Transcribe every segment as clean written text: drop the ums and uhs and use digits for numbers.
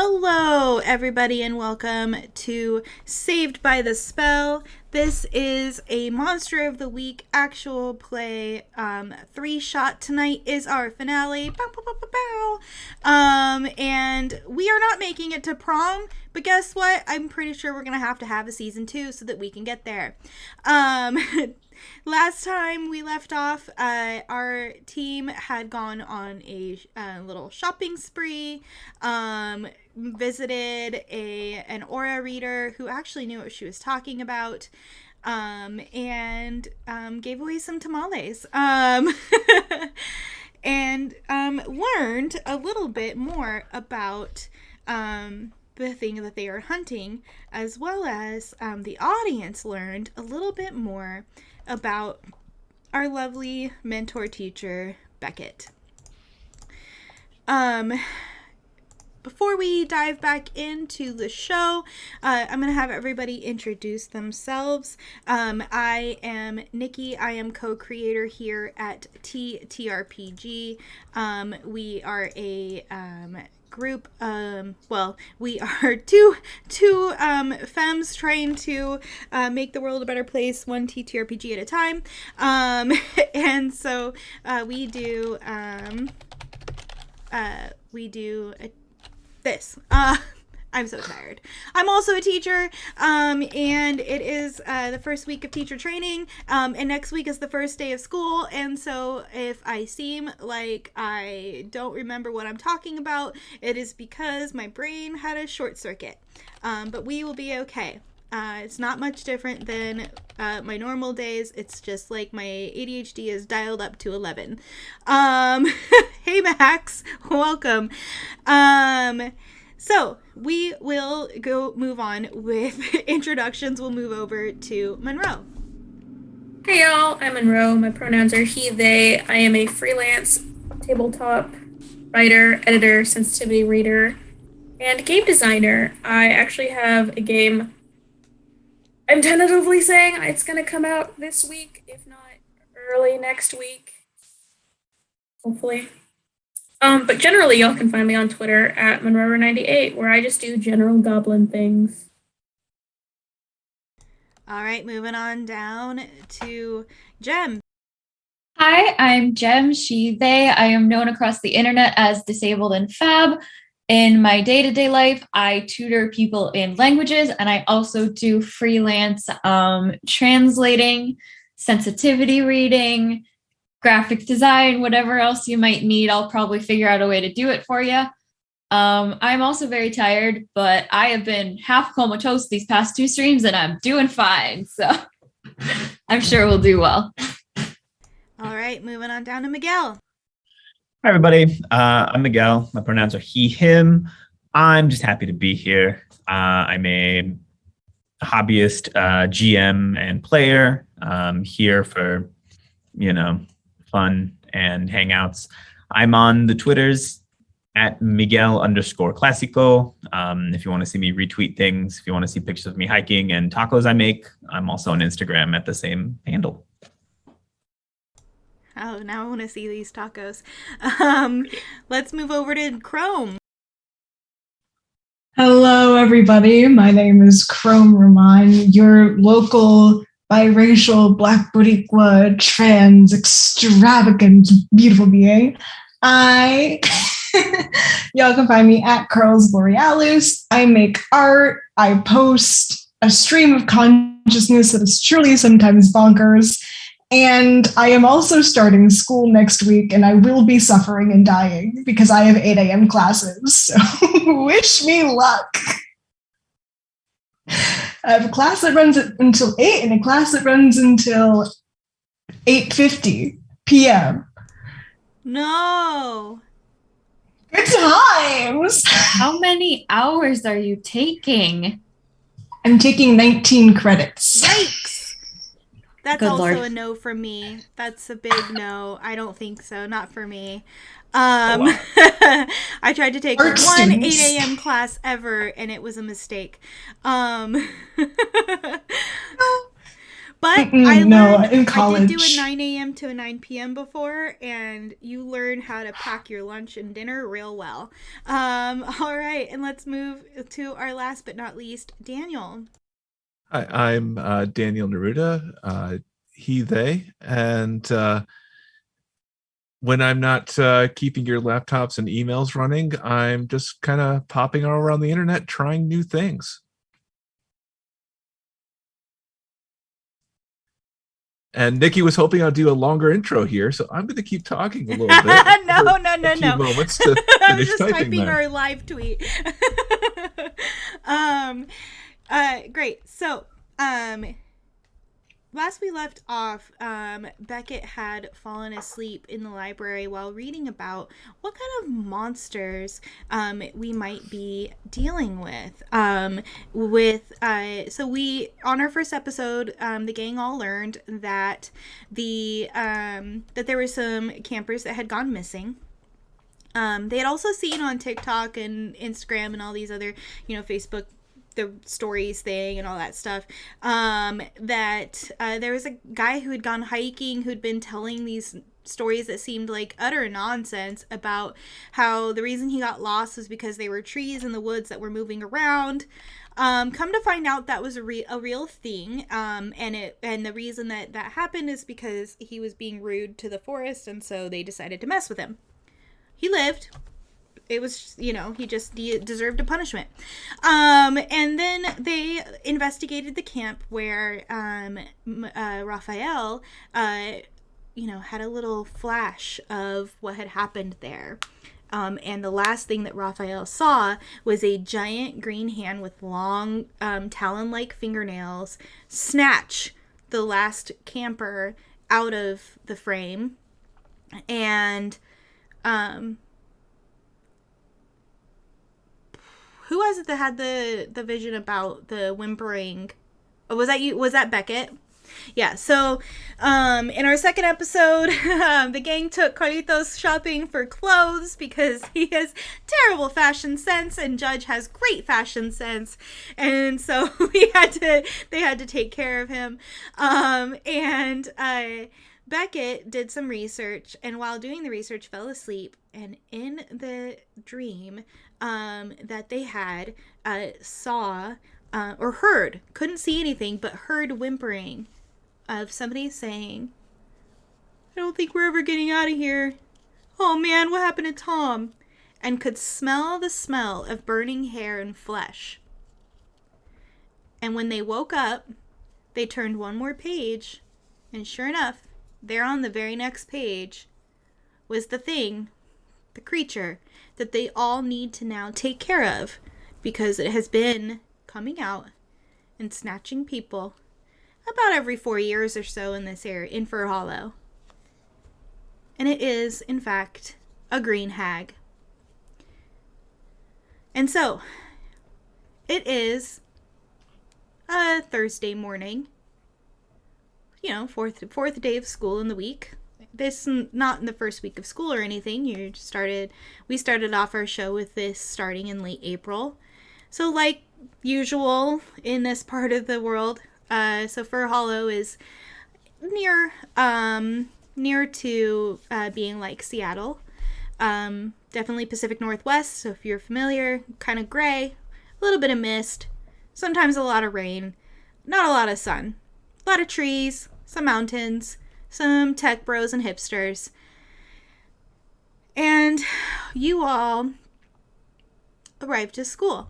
Hello, everybody, and welcome to Saved by the Spell. This is a Monster of the Week actual play. Three Shot tonight is our finale. Bow, bow, bow, bow, bow. And we are not making it to prom, but guess what? I'm pretty sure we're going to have a season 2 so that we can get there. Last time we left off, our team had gone on a little shopping spree, visited an aura reader who actually knew what she was talking about, and gave away some tamales, and learned a little bit more about the thing that they are hunting, as well as the audience learned a little bit more about our lovely mentor teacher, Beckett. Before we dive back into the show, I'm going to have everybody introduce themselves. I am Nikki. I am co-creator here at TTRPG. We are a group, we are two femmes trying to make the world a better place, one TTRPG at a time, and so we do this. I'm so tired. I'm also a teacher, and it is the first week of teacher training, and next week is the first day of school, and so if I seem like I don't remember what I'm talking about, it is because my brain had a short circuit, but we will be okay. It's not much different than my normal days. It's just like my ADHD is dialed up to 11. Hey Max, welcome. So we will move on with introductions. We'll move over to Monroe. Hey y'all, I'm Monroe. My pronouns are he, they. I am a freelance tabletop writer, editor, sensitivity reader, and game designer. I actually have a game I'm tentatively saying it's going to come out this week, if not early next week. Hopefully. But generally, y'all can find me on Twitter at Monroe98, where I just do general goblin things. All right, moving on down to Jem. Hi, I'm Jem, she, they. I am known across the internet as Disabled and Fab. In my day-to-day life, I tutor people in languages, and I also do freelance translating, sensitivity reading, graphic design, whatever else you might need. I'll probably figure out a way to do it for you. I'm also very tired, but I have been half comatose these past 2 streams, and I'm doing fine, so I'm sure we'll do well. All right, moving on down to Miguel. Hi, everybody. I'm Miguel. My pronouns are he, him. I'm just happy to be here. I'm a hobbyist, GM, and player. Here for, fun and hangouts. I'm on the Twitters at Miguel_Classico. If you want to see me retweet things, if you want to see pictures of me hiking and tacos I make, I'm also on Instagram at the same handle. Oh, now I want to see these tacos. Let's move over to Chrome. Hello, everybody. My name is Chrome Ramon, your local biracial Black Boricua trans extravagant beautiful being. Y'all can find me at Curls Borealis. I make art. I post a stream of consciousness that is truly sometimes bonkers. And I am also starting school next week, and I will be suffering and dying because I have 8 a.m. classes. So wish me luck. I have a class that runs until 8 and a class that runs until 8:50 p.m. No. Good times. How many hours are you taking? I'm taking 19 credits. Yikes. That's Good also Lord. a no for me. That's a big no. I don't think so. Not for me. Wow. I tried to take Art one students. 8 a.m. class ever, and it was a mistake. But No, I in did do college. a 9 a.m. to a 9 p.m. before, and you learn how to pack your lunch and dinner real well. All right, and let's move to our last but not least, Daniel. Hi, I'm Daniel Neruda, he, they, and when I'm not keeping your laptops and emails running, I'm just kind of popping all around the internet trying new things. And Nikki was hoping I'd do a longer intro here, so I'm going to keep talking a little bit. No. A few moments to I was finish just typing typing there. our live tweet. Great. So, last we left off, Beckett had fallen asleep in the library while reading about what kind of monsters we might be dealing with. So we, on our first episode, the gang all learned that that there were some campers that had gone missing. They had also seen on TikTok and Instagram and all these other, Facebook, the stories thing and all that stuff, that there was a guy who had gone hiking who'd been telling these stories that seemed like utter nonsense about how the reason he got lost was because there were trees in the woods that were moving around. Come to find out that was a real thing, and the reason that happened is because he was being rude to the forest, and so they decided to mess with him. He lived. It was, he just deserved a punishment. And then they investigated the camp where Raphael, had a little flash of what had happened there. And the last thing that Raphael saw was a giant green hand with long talon-like fingernails snatch the last camper out of the frame. And who was it that had the vision about the whimpering? Oh, was that you? Was that Beckett? Yeah, so in our second episode, the gang took Carlitos shopping for clothes because he has terrible fashion sense and Judge has great fashion sense. And so they had to take care of him. Beckett did some research, and while doing the research fell asleep, and in the dream that they had, saw or heard, couldn't see anything, but heard whimpering of somebody saying, "I don't think we're ever getting out of here. Oh man, what happened to Tom?" And could smell the smell of burning hair and flesh. And when they woke up, they turned one more page, and sure enough, there on the very next page was the thing, the creature, that they all need to now take care of because it has been coming out and snatching people about every 4 years or so in this area, in Fir Hollow. And it is, in fact, a green hag. And so, it is a Thursday morning, fourth day of school in the week. This not in the first week of school or anything. We started off our show with this starting in late April. So like usual in this part of the world, so Fir Hollow is near to being like Seattle. Definitely Pacific Northwest, so if you're familiar, kind of gray, a little bit of mist, sometimes a lot of rain, not a lot of sun, a lot of trees, some mountains, some tech bros and hipsters. And you all arrived to school.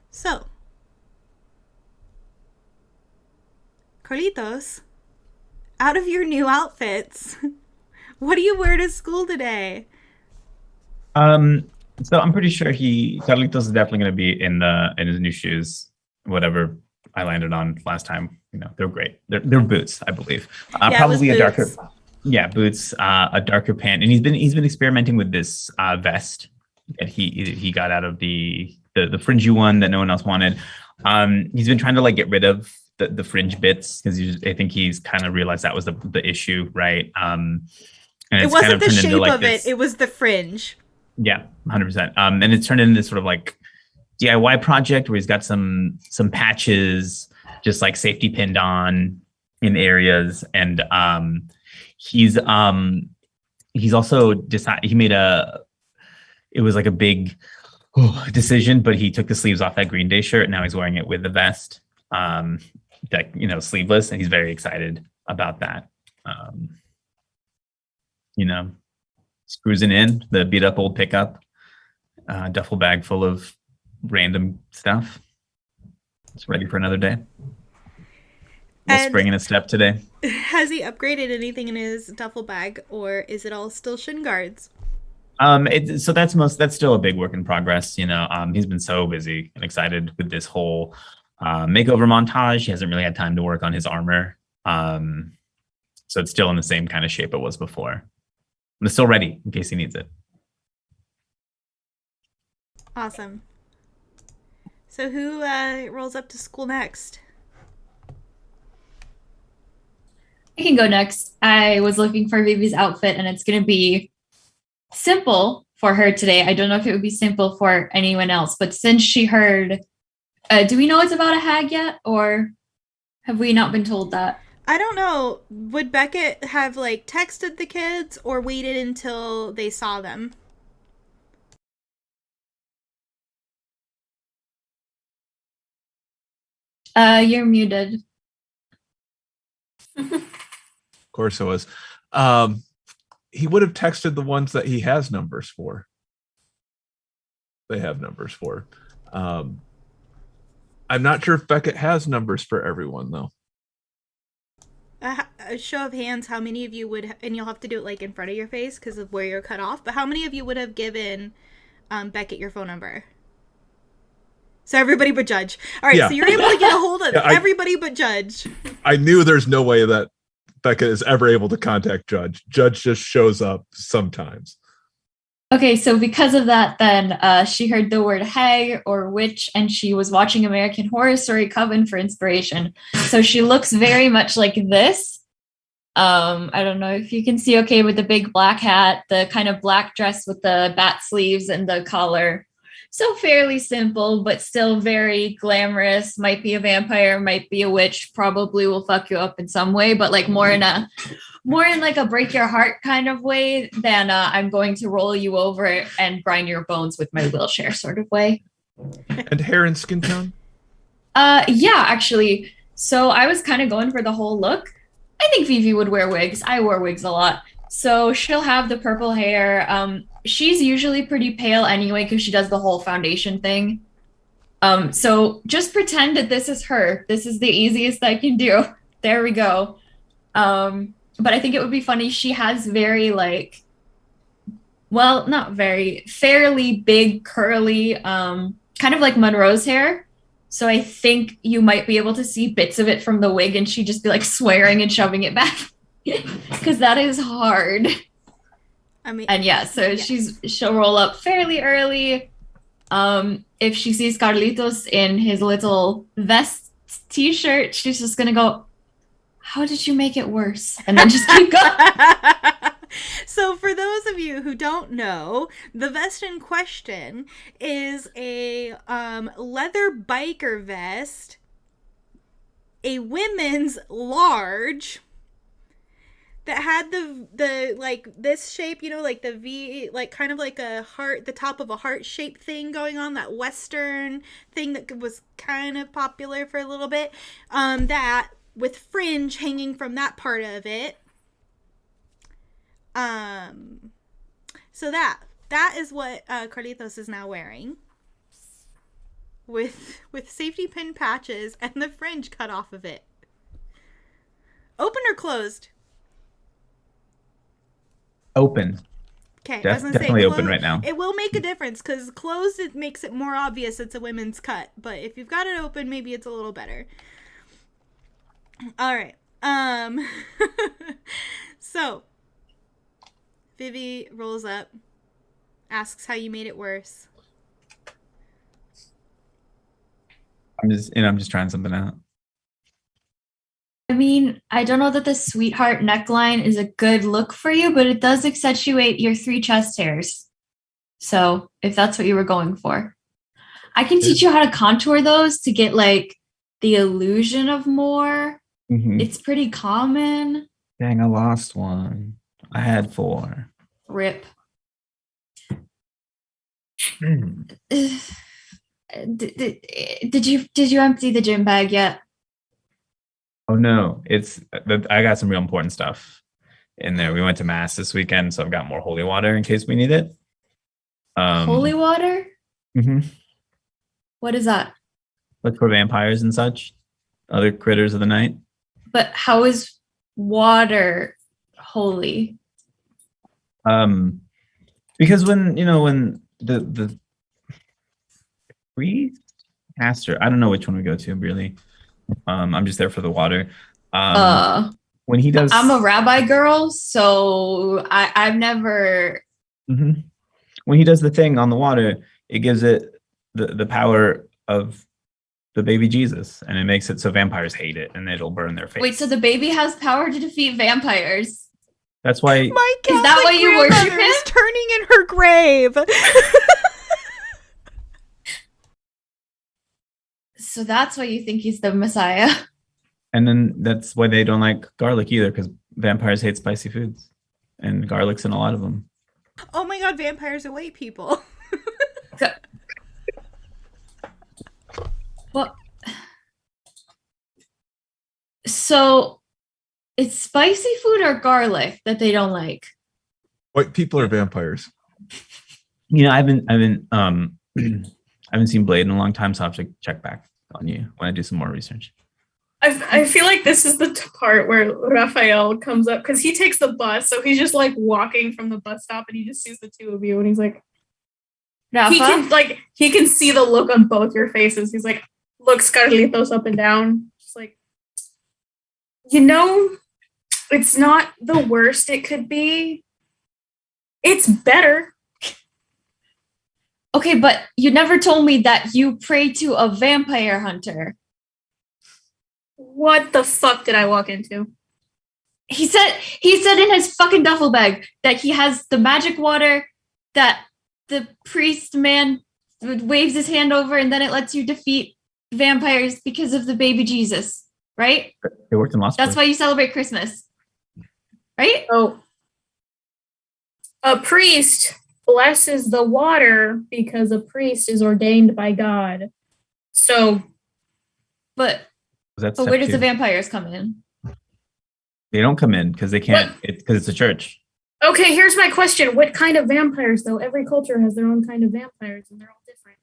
So, Carlitos, out of your new outfits, what do you wear to school today? So I'm pretty sure Carlitos is definitely going to be in his new shoes, whatever I landed on last time. They're great. They're boots, I believe. Probably a darker, boots, a darker pant, and he's been experimenting with this vest that he got out of the fringy one that no one else wanted. He's been trying to get rid of the fringe bits because I think he's kind of realized that was the issue, right? And it wasn't the shape of it; it was the fringe. Yeah, 100%. And it's turned into this sort of DIY project where he's got some patches just like safety pinned on in areas. And he's also decided, it was like a big decision, but he took the sleeves off that Green Day shirt. And now he's wearing it with the vest, that, sleeveless. And he's very excited about that. Just cruising in the beat up old pickup, duffel bag full of random stuff. It's ready for another day. And spring in a step today. Has he upgraded anything in his duffel bag, or is it all still shin guards? So that's still a big work in progress. He's been so busy and excited with this whole makeover montage. He hasn't really had time to work on his armor. So it's still in the same kind of shape it was before. And it's still ready in case he needs it. Awesome. So who rolls up to school next? I can go next. I was looking for Vivi's outfit, and it's going to be simple for her today. I don't know if it would be simple for anyone else, but since she heard, do we know it's about a hag yet, or have we not been told that? I don't know. Would Beckett have texted the kids or waited until they saw them? You're muted. Of course I was. He would have texted the ones that he has numbers for. They have numbers for. I'm not sure if Beckett has numbers for everyone, though. A show of hands, how many of you would, and you'll have to do it in front of your face because of where you're cut off, but how many of you would have given Beckett your phone number? So everybody but Judge. All right, Yeah. So you're able to get a hold of everybody but Judge. I knew there's no way that Beckett is ever able to contact Judge. Judge just shows up sometimes. Okay, so because of that, then she heard the word hag or witch, and she was watching American Horror Story Coven for inspiration. So she looks very much like this. I don't know if you can see okay with the big black hat, the kind of black dress with the bat sleeves and the collar. So fairly simple, but still very glamorous. Might be a vampire, might be a witch, probably will fuck you up in some way, but more in a break your heart kind of way than I'm going to roll you over and grind your bones with my wheelchair sort of way. And hair and skin tone? Yeah, actually. So I was kind of going for the whole look. I think Vivi would wear wigs. I wore wigs a lot. So she'll have the purple hair. She's usually pretty pale anyway because she does the whole foundation thing. So just pretend that this is her. This is the easiest I can do. There we go. But I think it would be funny. She has very fairly big curly, kind of like Monroe's hair. So I think you might be able to see bits of it from the wig, and she'd just be swearing and shoving it back because that is hard. I mean, and yeah, so yes. she'll roll up fairly early. If she sees Carlitos in his little vest t-shirt, she's just gonna go, "How did you make it worse?" And then just keep going. So for those of you who don't know, the vest in question is a leather biker vest, a women's large that had the this shape, the V, kind of like a heart, the top of a heart shaped thing going on, that Western thing that was kind of popular for a little bit, that with fringe hanging from that part of it. So that is what Carlitos is now wearing, with safety pin patches and the fringe cut off of it. Open or closed? Open. Okay, Definitely open right now. It will make a difference because closed, it makes it more obvious it's a women's cut. But if you've got it open, maybe it's a little better. All right. So Vivi rolls up, asks how you made it worse. I'm just trying something out. I mean, I don't know that the sweetheart neckline is a good look for you, but it does accentuate your 3 chest hairs. So if that's what you were going for, I can teach you how to contour those to get the illusion of more. Mhm. It's pretty common. Dang, I lost one. I had 4. Rip. Hmm. Did you empty the gym bag yet? Oh no, I got some real important stuff in there. We went to mass this weekend, so I've got more holy water in case we need it. Holy water? Mhm. What is that? Like for vampires and such, other critters of the night. But how is water holy? Because when the priest, pastor, I don't know which one we go to really. I'm just there for the water. When he does, I'm a rabbi girl, so I've never. Mhm. When he does the thing on the water, it gives it the power of the baby Jesus, and it makes it so vampires hate it, and it'll burn their face. Wait, so the baby has power to defeat vampires? That's why. My Is that why you Catholic worship grandmother is him? turning in her grave. So that's why you think he's the Messiah. And then that's why they don't like garlic either, because vampires hate spicy foods, and garlic's in a lot of them. Oh my god, vampires are white people. Well, so it's spicy food or garlic that they don't like. White people are vampires. I haven't seen Blade in a long time, so I'll have to check back on you when I do some more research. I feel like this is the part where Raphael comes up because he takes the bus, so he's just like walking from the bus stop, and he just sees the two of you, and he's like, Rafa? he can see the look on both your faces. He's like, looks Carlitos up and down, just like, it's not the worst it could be. It's better. Okay, but you never told me that you pray to a vampire hunter. What the fuck did I walk into? He said in his fucking duffel bag that he has the magic water that the priest man waves his hand over, and then it lets you defeat vampires because of the baby Jesus, right? They worked in Lost That's Boys. why you celebrate Christmas, right? Oh, a priest blesses the water because a priest is ordained by God. So, But That's where does step the 2. vampires come in? They don't come in because they can't. Because it's a church. okay, here's my question. What kind of vampires, though? Every culture has their own kind of vampires, and they're all different.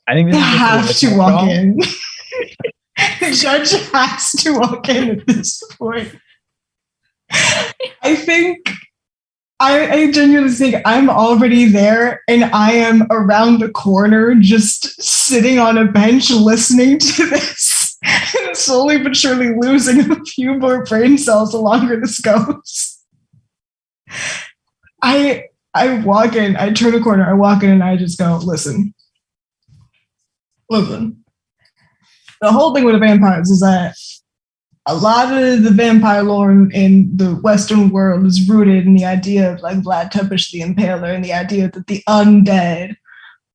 I think They this is have just to walk in. The judge has to walk in at this point. I genuinely think I'm already there, and I am around the corner just sitting on a bench listening to this, and slowly but surely losing a few more brain cells the longer this goes. I walk in, I turn a corner, I walk in, and I just go, listen. The whole thing with the vampires is that a lot of the vampire lore in the Western world is rooted in the idea of like Vlad Tepes the Impaler and the idea that the undead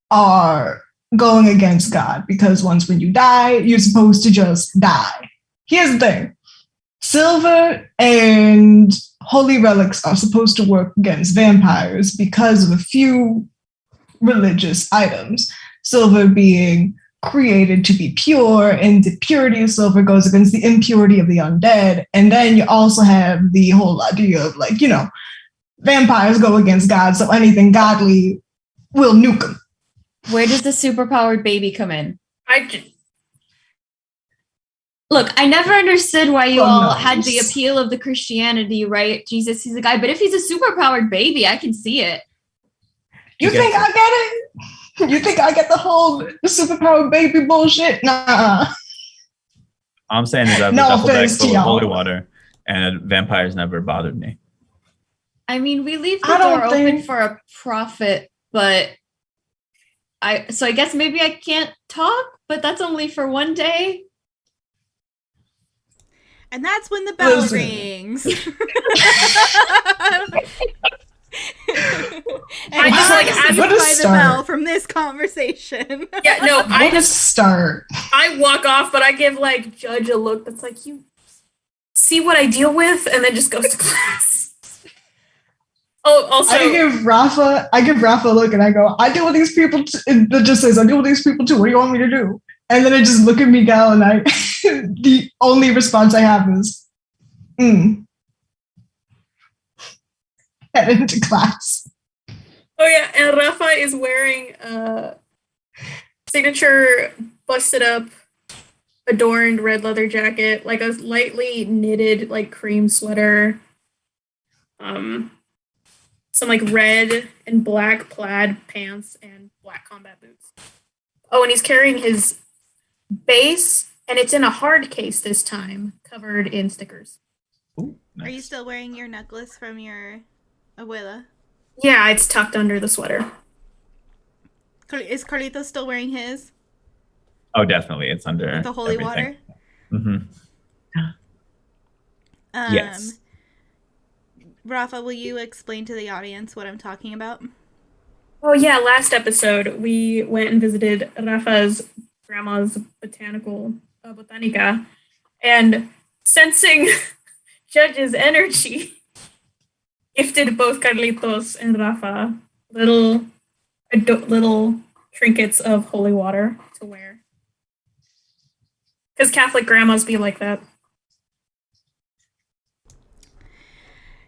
are going against God because once when you die, you're supposed to just die. Here's the thing. Silver and holy relics are supposed to work against vampires because of a few religious items. Silver being created to be pure, and the purity of silver goes against the impurity of the undead. And then you also have the whole idea of like, vampires go against God, so anything godly will nuke them. Where does the superpowered baby come in? I Look, I never understood why you Oh, all no. had the appeal of the Christianity, right? Jesus, he's a guy. But if he's a superpowered baby, I can see it. You think I get it? You think I get the whole superpowered baby bullshit? Nah. All I'm saying is I've No duffel bag offense to full of holy y'all. water, and vampires never bothered me. I mean, we leave I the don't door open think- for a prophet, but I guess maybe I can't talk, but that's only for one day. And that's when the bell Listen. rings. And I just, like, I'm what a by the start. bell from this conversation. Yeah, no, What a start. I walk off, but I give like Judge a look that's like, you see what I deal with, and then just goes to class. Oh, also, I give Rafa a look and I go, I deal with these people it just says, I deal with these people too. What do you want me to do? And then I just look at Miguel and the only response I have is, head into class. oh yeah, and Rafa is wearing a signature busted up, adorned red leather jacket, like a lightly knitted like cream sweater, some like red and black plaid pants and black combat boots. Oh, and he's carrying his base, and it's in a hard case this time, covered in stickers. Ooh, Are you nice. still wearing your necklace from your abuela? Yeah, it's tucked under the sweater. Is Carlito still wearing his? Oh, definitely. It's under With the holy everything. water? hmm Um, Yes. Rafa, will you explain to the audience what I'm talking about? Oh yeah, last episode we went and visited Rafa's grandma's botanica, and sensing Judge's energy, gifted both Carlitos and Rafa little trinkets of holy water to wear. Because Catholic grandmas be like that.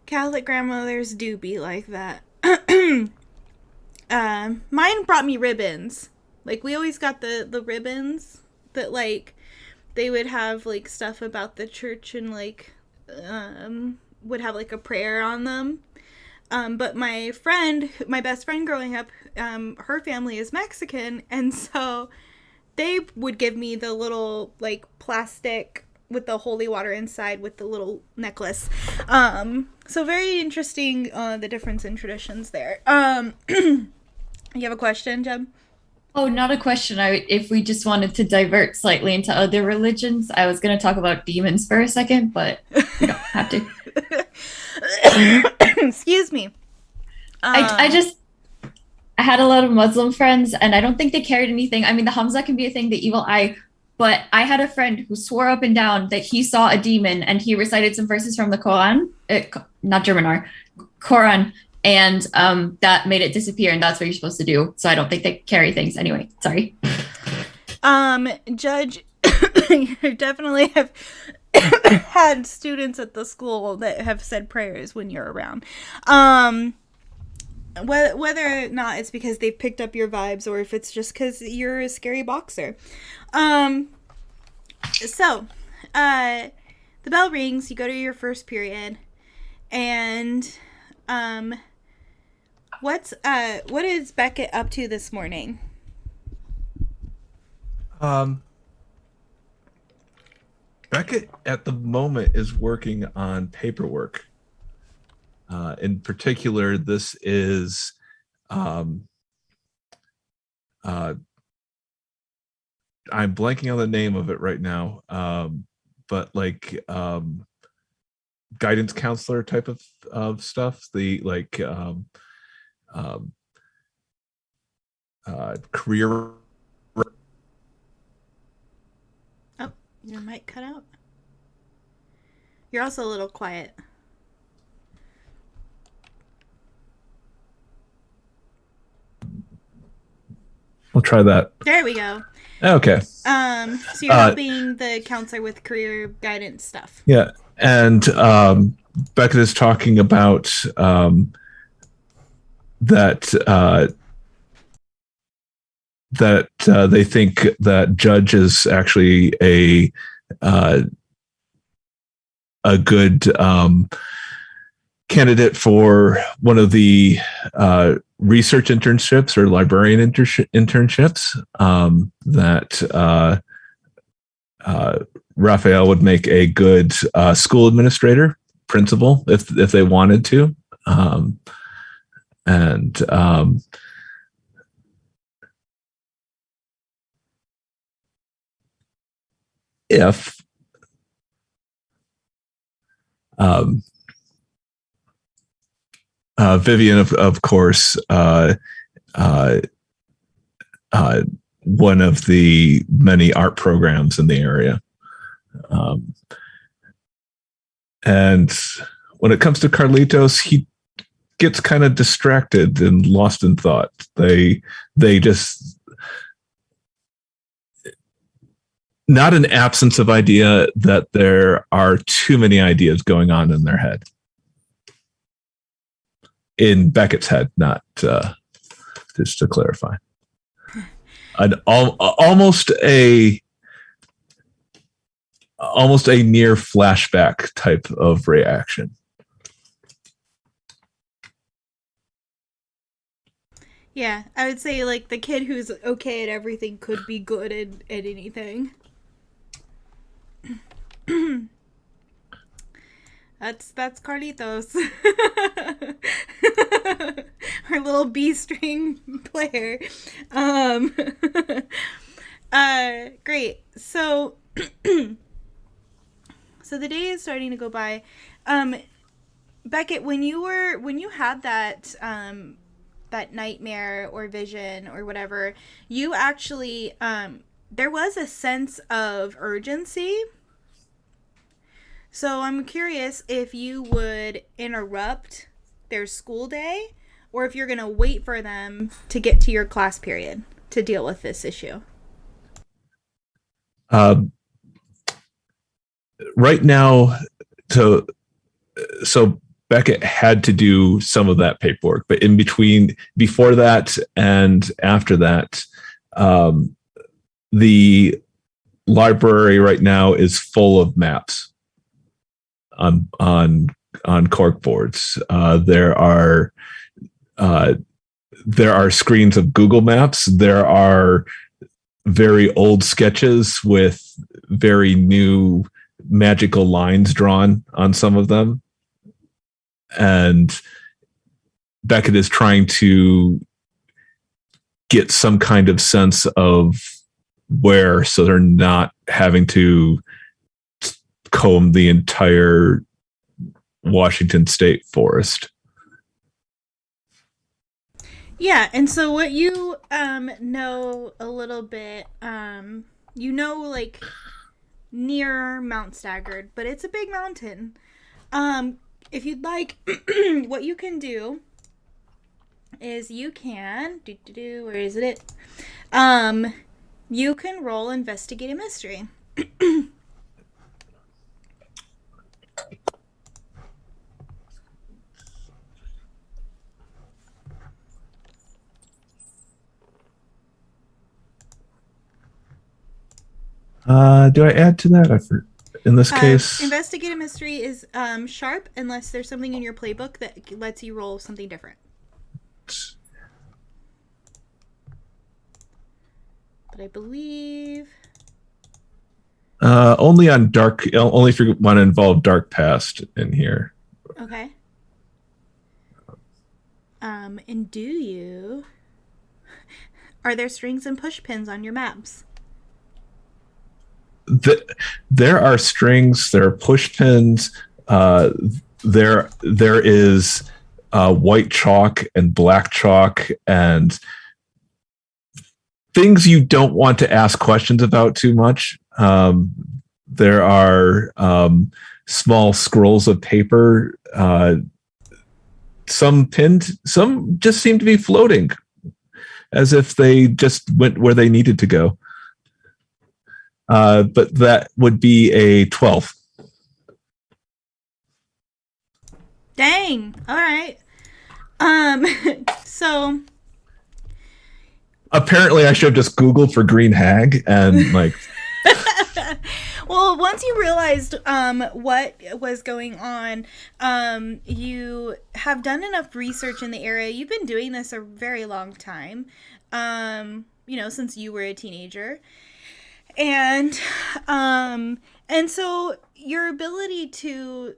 Catholic grandmothers do be like that. Mine brought me ribbons. Like, we always got the ribbons that, like, they would have, like, stuff about the church and, like, would have, like, a prayer on them. But my best friend growing up, her family is Mexican, and so they would give me the little, like, plastic with the holy water inside with the little necklace. So very interesting, the difference in traditions there. You have a question, Jem? Oh, not a question. If we just wanted to divert slightly into other religions, I was going to talk about demons for a second, but we don't have to. Excuse me. I had a lot of Muslim friends, and I don't think they carried anything. I mean, the Hamza can be a thing, the evil eye, but I had a friend who swore up and down that he saw a demon, and he recited some verses from the Quran, not German R, Quran, and that made it disappear, and that's what you're supposed to do. So I don't think they carry things anyway. Sorry. Judge, you definitely have had students at the school that have said prayers when you're around. Whether or not it's because they've picked up your vibes or if it's just because you're a scary boxer. So, the bell rings, you go to your first period, and, what is Beckett up to this morning? Beckett at the moment is working on paperwork. In particular, this is I'm blanking on the name of it right now, but like guidance counselor type of stuff. The like career. Oh, your mic cut out. You're also a little quiet. We'll try that. There we go. Okay. So you're helping the counselor with career guidance stuff. Yeah, and Beckett is talking about that they think that Judge is actually a good candidate for one of the research internships or librarian internships that Raphael would make a good school administrator, principal, if they wanted to. If Vivian, of course, one of the many art programs in the area. And when it comes to Carlitos, he gets kind of distracted and lost in thought. They just, not an absence of idea, that there are too many ideas going on in their head. In Beckett's head, not just to clarify. Almost a near flashback type of reaction. Yeah, I would say like the kid who's okay at everything could be good at anything. That's Carlitos. Our little B string player. Great. So so the day is starting to go by. Beckett, when you had that that nightmare or vision or whatever, you actually there was a sense of urgency. So I'm curious if you would interrupt their school day or if you're going to wait for them to get to your class period to deal with this issue. Right now, so Beckett had to do some of that paperwork, but in between, before that and after that, the library right now is full of maps on cork boards. There are screens of Google Maps. There are very old sketches with very new magical lines drawn on some of them. And Beckett is trying to get some kind of sense of where, so they're not having to comb the entire Washington State forest. Yeah, and so what you know a little bit, you know, like near Mount Staggard, but it's a big mountain. If you'd like, what you can do is you can where is it? You can roll investigate a mystery. Do I add to that? In this case, investigate a mystery is sharp unless there's something in your playbook that lets you roll something different. But I believe only on dark. Only if you want to involve dark past in here. Okay. And do you? Are there strings and push pins on your maps? There are strings. There are push pins. There is white chalk and black chalk and things you don't want to ask questions about too much. There are small scrolls of paper. Some pinned. Some just seem to be floating, as if they just went where they needed to go. But that would be a 12. Dang. All right. So apparently I should have just Googled for green hag and like. Well, once you realized what was going on, you have done enough research in the area. You've been doing this a very long time, since you were a teenager. And so your ability to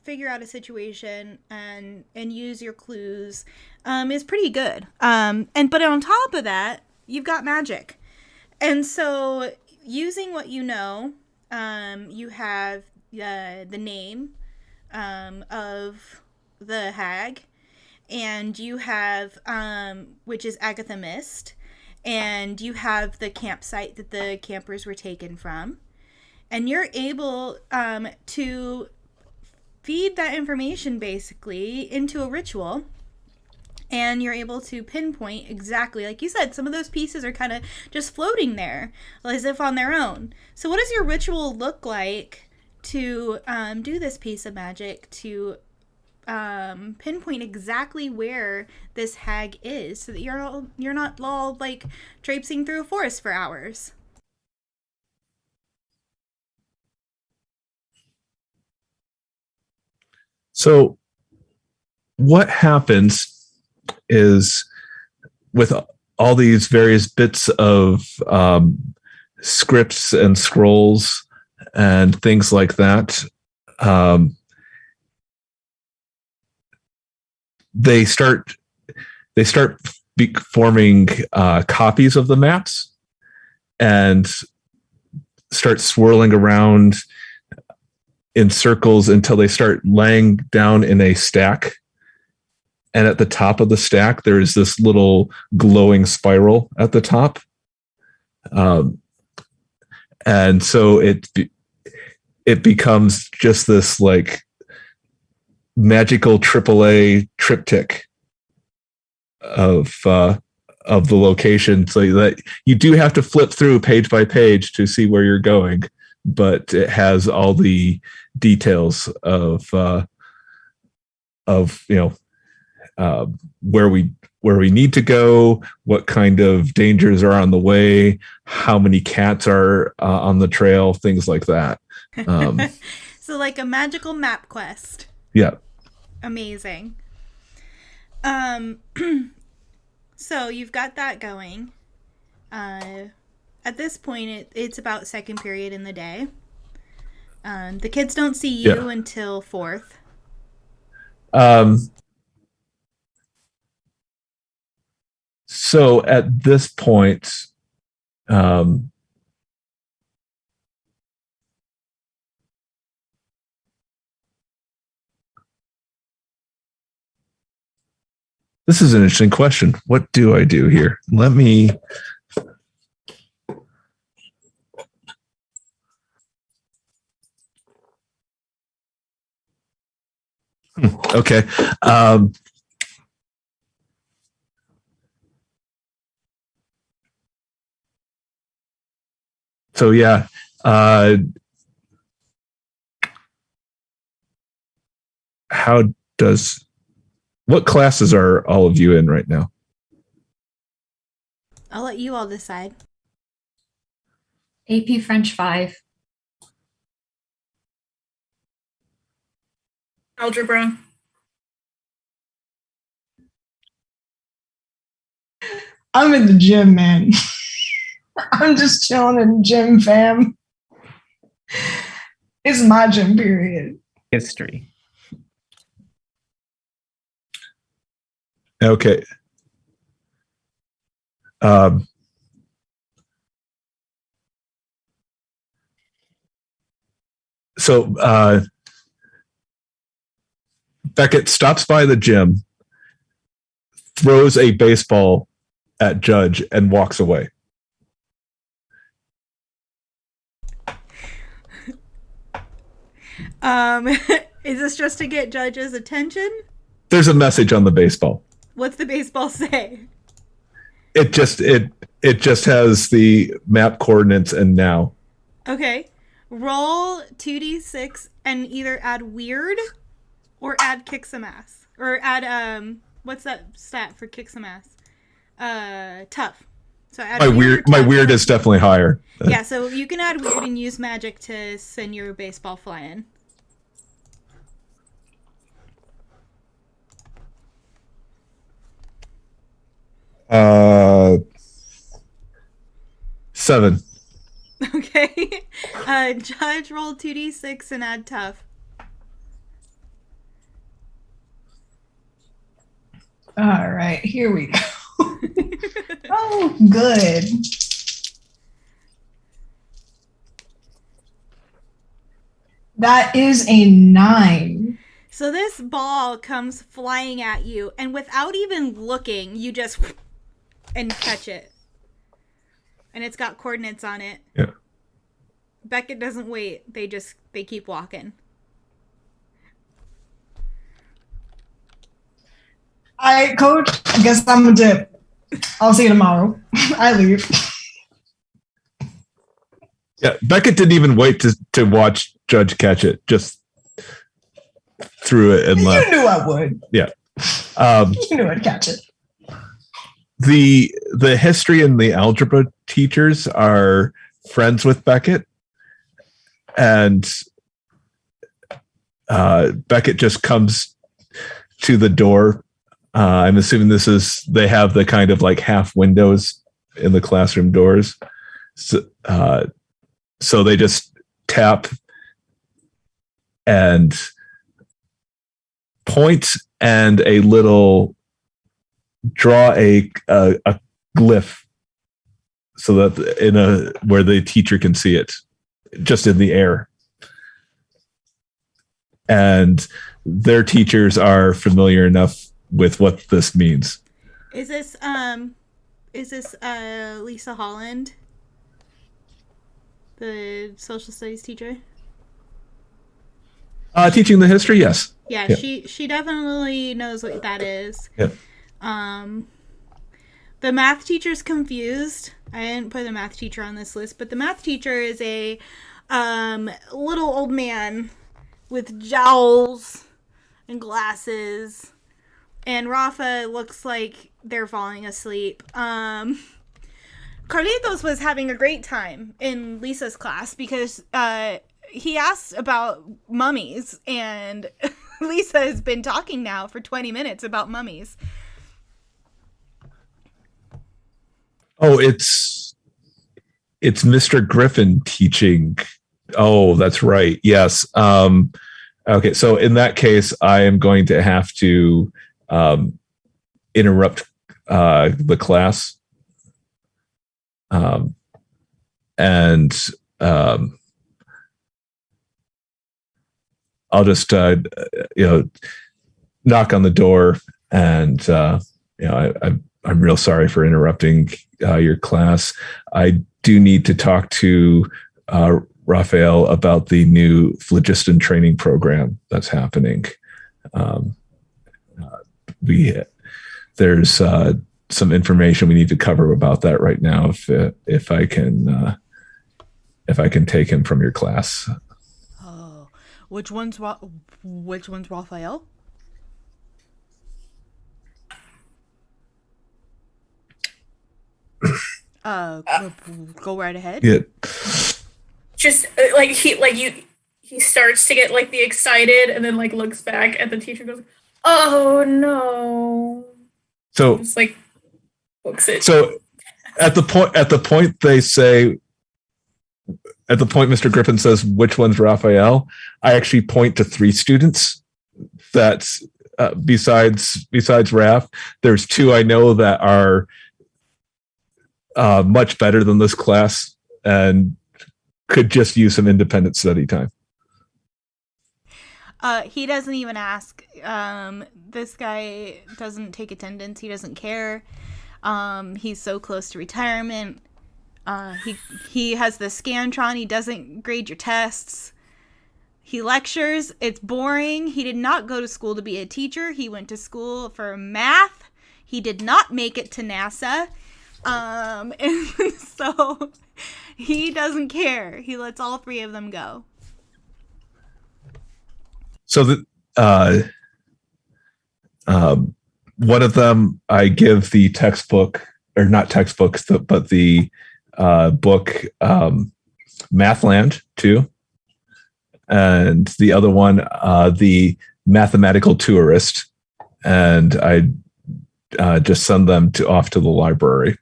figure out a situation and use your clues is pretty good. But on top of that, you've got magic. And so using what you know, you have the name of the hag, and you have which is Agatha Mist, and you have the campsite that the campers were taken from, and you're able to feed that information basically into a ritual, and you're able to pinpoint exactly, like you said, some of those pieces are kind of just floating there as if on their own. So what does your ritual look like to do this piece of magic to pinpoint exactly where this hag is, so that you're not all like traipsing through a forest for hours? So what happens is, with all these various bits of scripts and scrolls and things like that, they start forming copies of the maps and start swirling around in circles until they start laying down in a stack. And at the top of the stack, there's this little glowing spiral at the top. And so it becomes just this like magical AAA triptych of the location, so that you do have to flip through page by page to see where you're going, but it has all the details of where we need to go, what kind of dangers are on the way, how many cats are on the trail, things like that. So like a magical map quest. Yeah. Amazing. So you've got that going. At this point, it's about second period in the day. The kids don't see you until fourth. So at this point, this is an interesting question. What do I do here? Let me. Okay. So yeah. What classes are all of you in right now? I'll let you all decide. AP French 5. Algebra. I'm in the gym, man. I'm just chilling in the gym, fam. It's my gym period. History. Okay. So Beckett stops by the gym, throws a baseball at Judge, and walks away. Is this just to get Judge's attention? There's a message on the baseball. What's the baseball say? It just has the map coordinates and now. Okay. Roll 2d6 and either add weird or add kick some ass. Or add what's that stat for kick some ass? Tough. So add my weird is definitely higher. Yeah, so you can add weird and use magic to send your baseball flying. Seven. Okay. Judge, roll 2d6 and add tough. All right, here we go. Oh, good. That is a 9. So this ball comes flying at you, and without even looking, you just and catch it. And it's got coordinates on it. Yeah. Beckett doesn't wait. They keep walking. All right, coach. I guess I'm a dip. I'll see you tomorrow. I leave. Yeah, Beckett didn't even wait to watch Judge catch it. Just threw it and You left. knew I would. Yeah. You knew I'd catch it. The history and the algebra teachers are friends with Beckett, and Beckett just comes to the door. I'm assuming they have the kind of like half windows in the classroom doors. So they just tap and point and a little draw a glyph so that where the teacher can see it, just in the air. And their teachers are familiar enough with what this means. Is this Lisa Holland, the social studies teacher? Teaching the history, yes. Yeah, Yeah. she definitely knows what that is. Yeah. The math teacher's confused. I didn't put the math teacher on this list, but the math teacher is a little old man with jowls and glasses. And Rafa looks like they're falling asleep. Carlitos was having a great time in Lisa's class because he asked about mummies, and Lisa has been talking now for 20 minutes about mummies. Oh, it's Mr. Griffin teaching. Oh, that's right. Yes. Okay. So in that case, I am going to have to interrupt the class. And I'll just knock on the door, and I'm real sorry for interrupting your class. I do need to talk to Raphael about the new phlogiston training program that's happening. There's some information we need to cover about that right now. If I can take him from your class. Oh, which one's Raphael? Go right ahead. Yeah. Just he starts to get like the excited, and then like looks back at the teacher and goes, "Oh no!" So Just like books it. So at the point Mr. Griffin says, which one's Raphael? I actually point to 3 students that's besides Raph. There's 2 I know that are much better than this class and could just use some independent study time. He doesn't even ask. This guy doesn't take attendance. He doesn't care. He's so close to retirement. He has the Scantron. He doesn't grade your tests. He lectures. It's boring. He did not go to school to be a teacher. He went to school for math. He did not make it to NASA. And so he doesn't care. He lets all 3 of them go. So one of them, I give the textbook, or not textbooks, but the book Mathland to, and the other one, the Mathematical Tourist, and I just send them off to the library.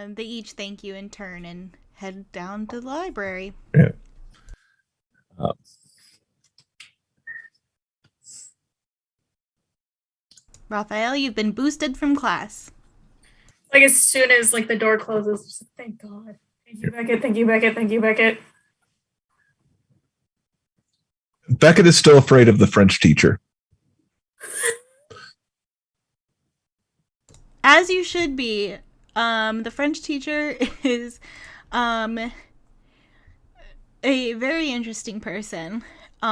They each thank you in turn and head down to the library. Yeah. Raphael, you've been boosted from class. Like as soon as like the door closes, just, thank God. Thank you, Beckett. Thank you, Beckett. Thank you, Beckett. Beckett is still afraid of the French teacher. As you should be. The French teacher is a very interesting person. They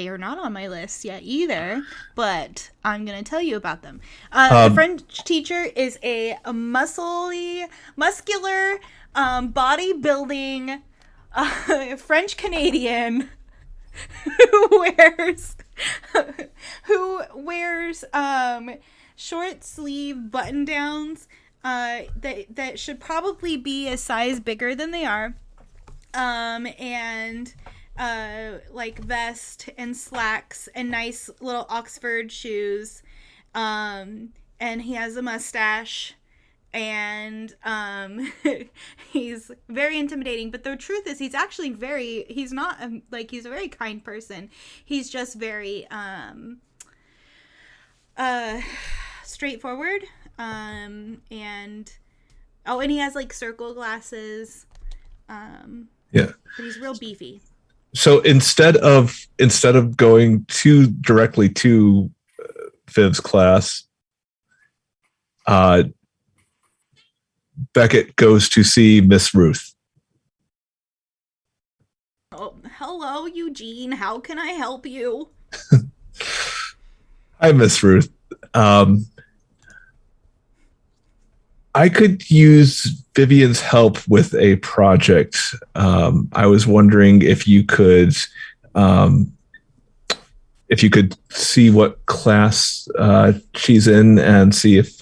are not on my list yet either, but I'm going to tell you about them. The French teacher is a muscular, bodybuilding French Canadian who wears short sleeve button downs that should probably be a size bigger than they are, and like vest and slacks and nice little Oxford shoes, and he has a mustache, and he's very intimidating. But the truth is, he's actually he's not he's a very kind person. He's just very straightforward, and he has like circle glasses, Yeah. but he's real beefy. So instead of going directly to Viv's class, Beckett goes to see Miss Ruth. Oh, hello, Eugene. How can I help you? Hi, Miss Ruth. I could use Vivian's help with a project. I was wondering if you could see what class she's in and see if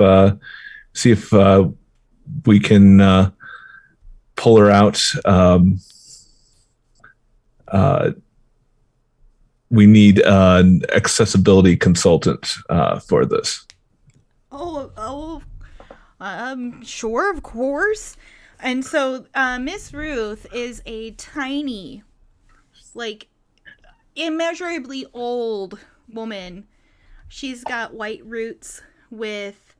we can pull her out. We need an accessibility consultant for this. Sure, of course. And so Miss Ruth is a tiny, like, immeasurably old woman. She's got white roots with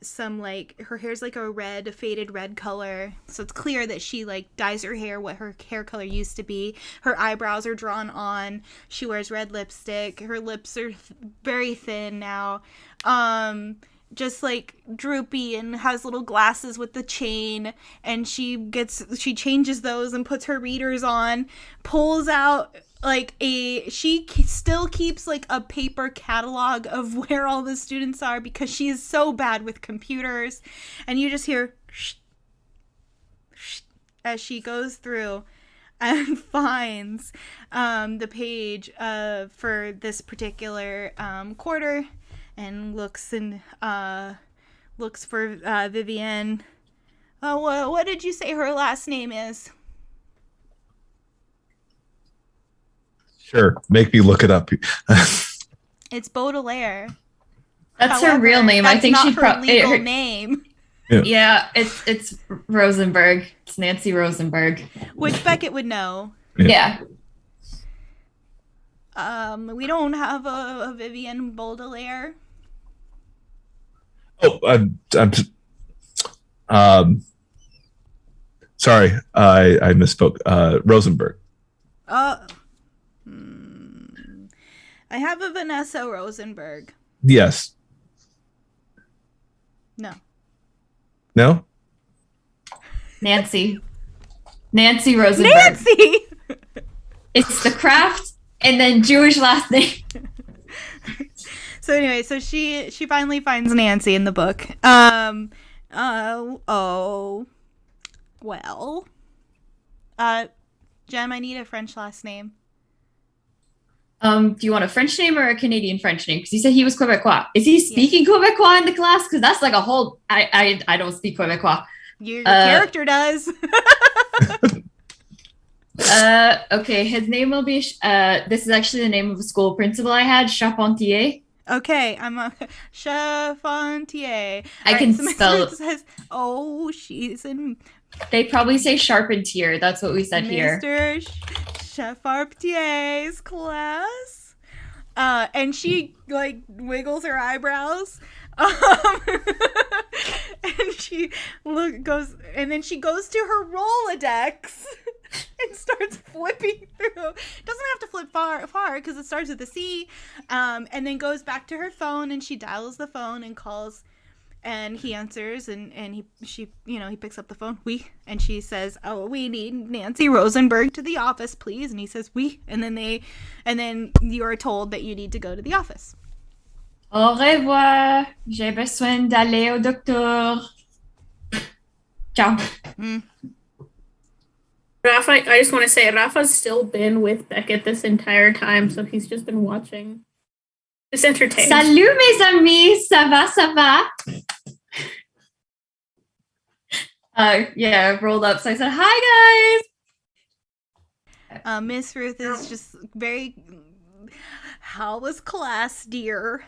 some, like, her hair's like a faded red color, so it's clear that she like dyes her hair what her hair color used to be. Her eyebrows are drawn on. She wears red lipstick. Her lips are very thin now, just like droopy, and has little glasses with the chain, and she changes those and puts her readers on, pulls out like she still keeps like a paper catalog of where all the students are because she is so bad with computers, and you just hear shh, shh, as she goes through and finds the page for this particular quarter, and looks for Vivian. Oh, what did you say her last name is? Sure, make me look it up. It's Baudelaire. That's However, her real name. I think she probably legal name. Yeah, it's Rosenberg. It's Nancy Rosenberg. Which Beckett would know. Yeah. We don't have a Vivian Baudelaire. Oh, I'm sorry, I misspoke. Rosenberg. I have a Vanessa Rosenberg. Yes. No. No? Nancy Rosenberg. Nancy! It's the craft and then Jewish last name. So anyway, so she finally finds Nancy in the book. Well. Jem, I need a French last name. Do you want a French name or a Canadian French name? Because you said he was Quebecois. Is he speaking Quebecois in the class? Because that's like a whole. I don't speak Quebecois. Your character does. Okay, his name will be. This is actually the name of a school principal I had, Charpentier. Okay, I'm a Charpentier. I can spell. Says, she's in. They probably say Charpentier. That's what we said here. Mr. Charpentier's class. And she like wiggles her eyebrows. And she goes, and then she goes to her Rolodex and starts flipping through. Doesn't have to flip far because it starts with a C. And then goes back to her phone and she dials the phone and calls. And he answers, and he picks up the phone. And she says, "Oh, we need Nancy Rosenberg to the office, please." And he says, "We." And then you are told that you need to go to the office. Au revoir. J'ai besoin d'aller au docteur. Ciao. Rafa, I just want to say, Rafa's still been with Beckett this entire time, so he's just been watching. Just entertained. Salut mes amis, ça va, ça va? Yeah, I rolled up, so I said, hi guys. Miss Ruth is just very, how was class, dear?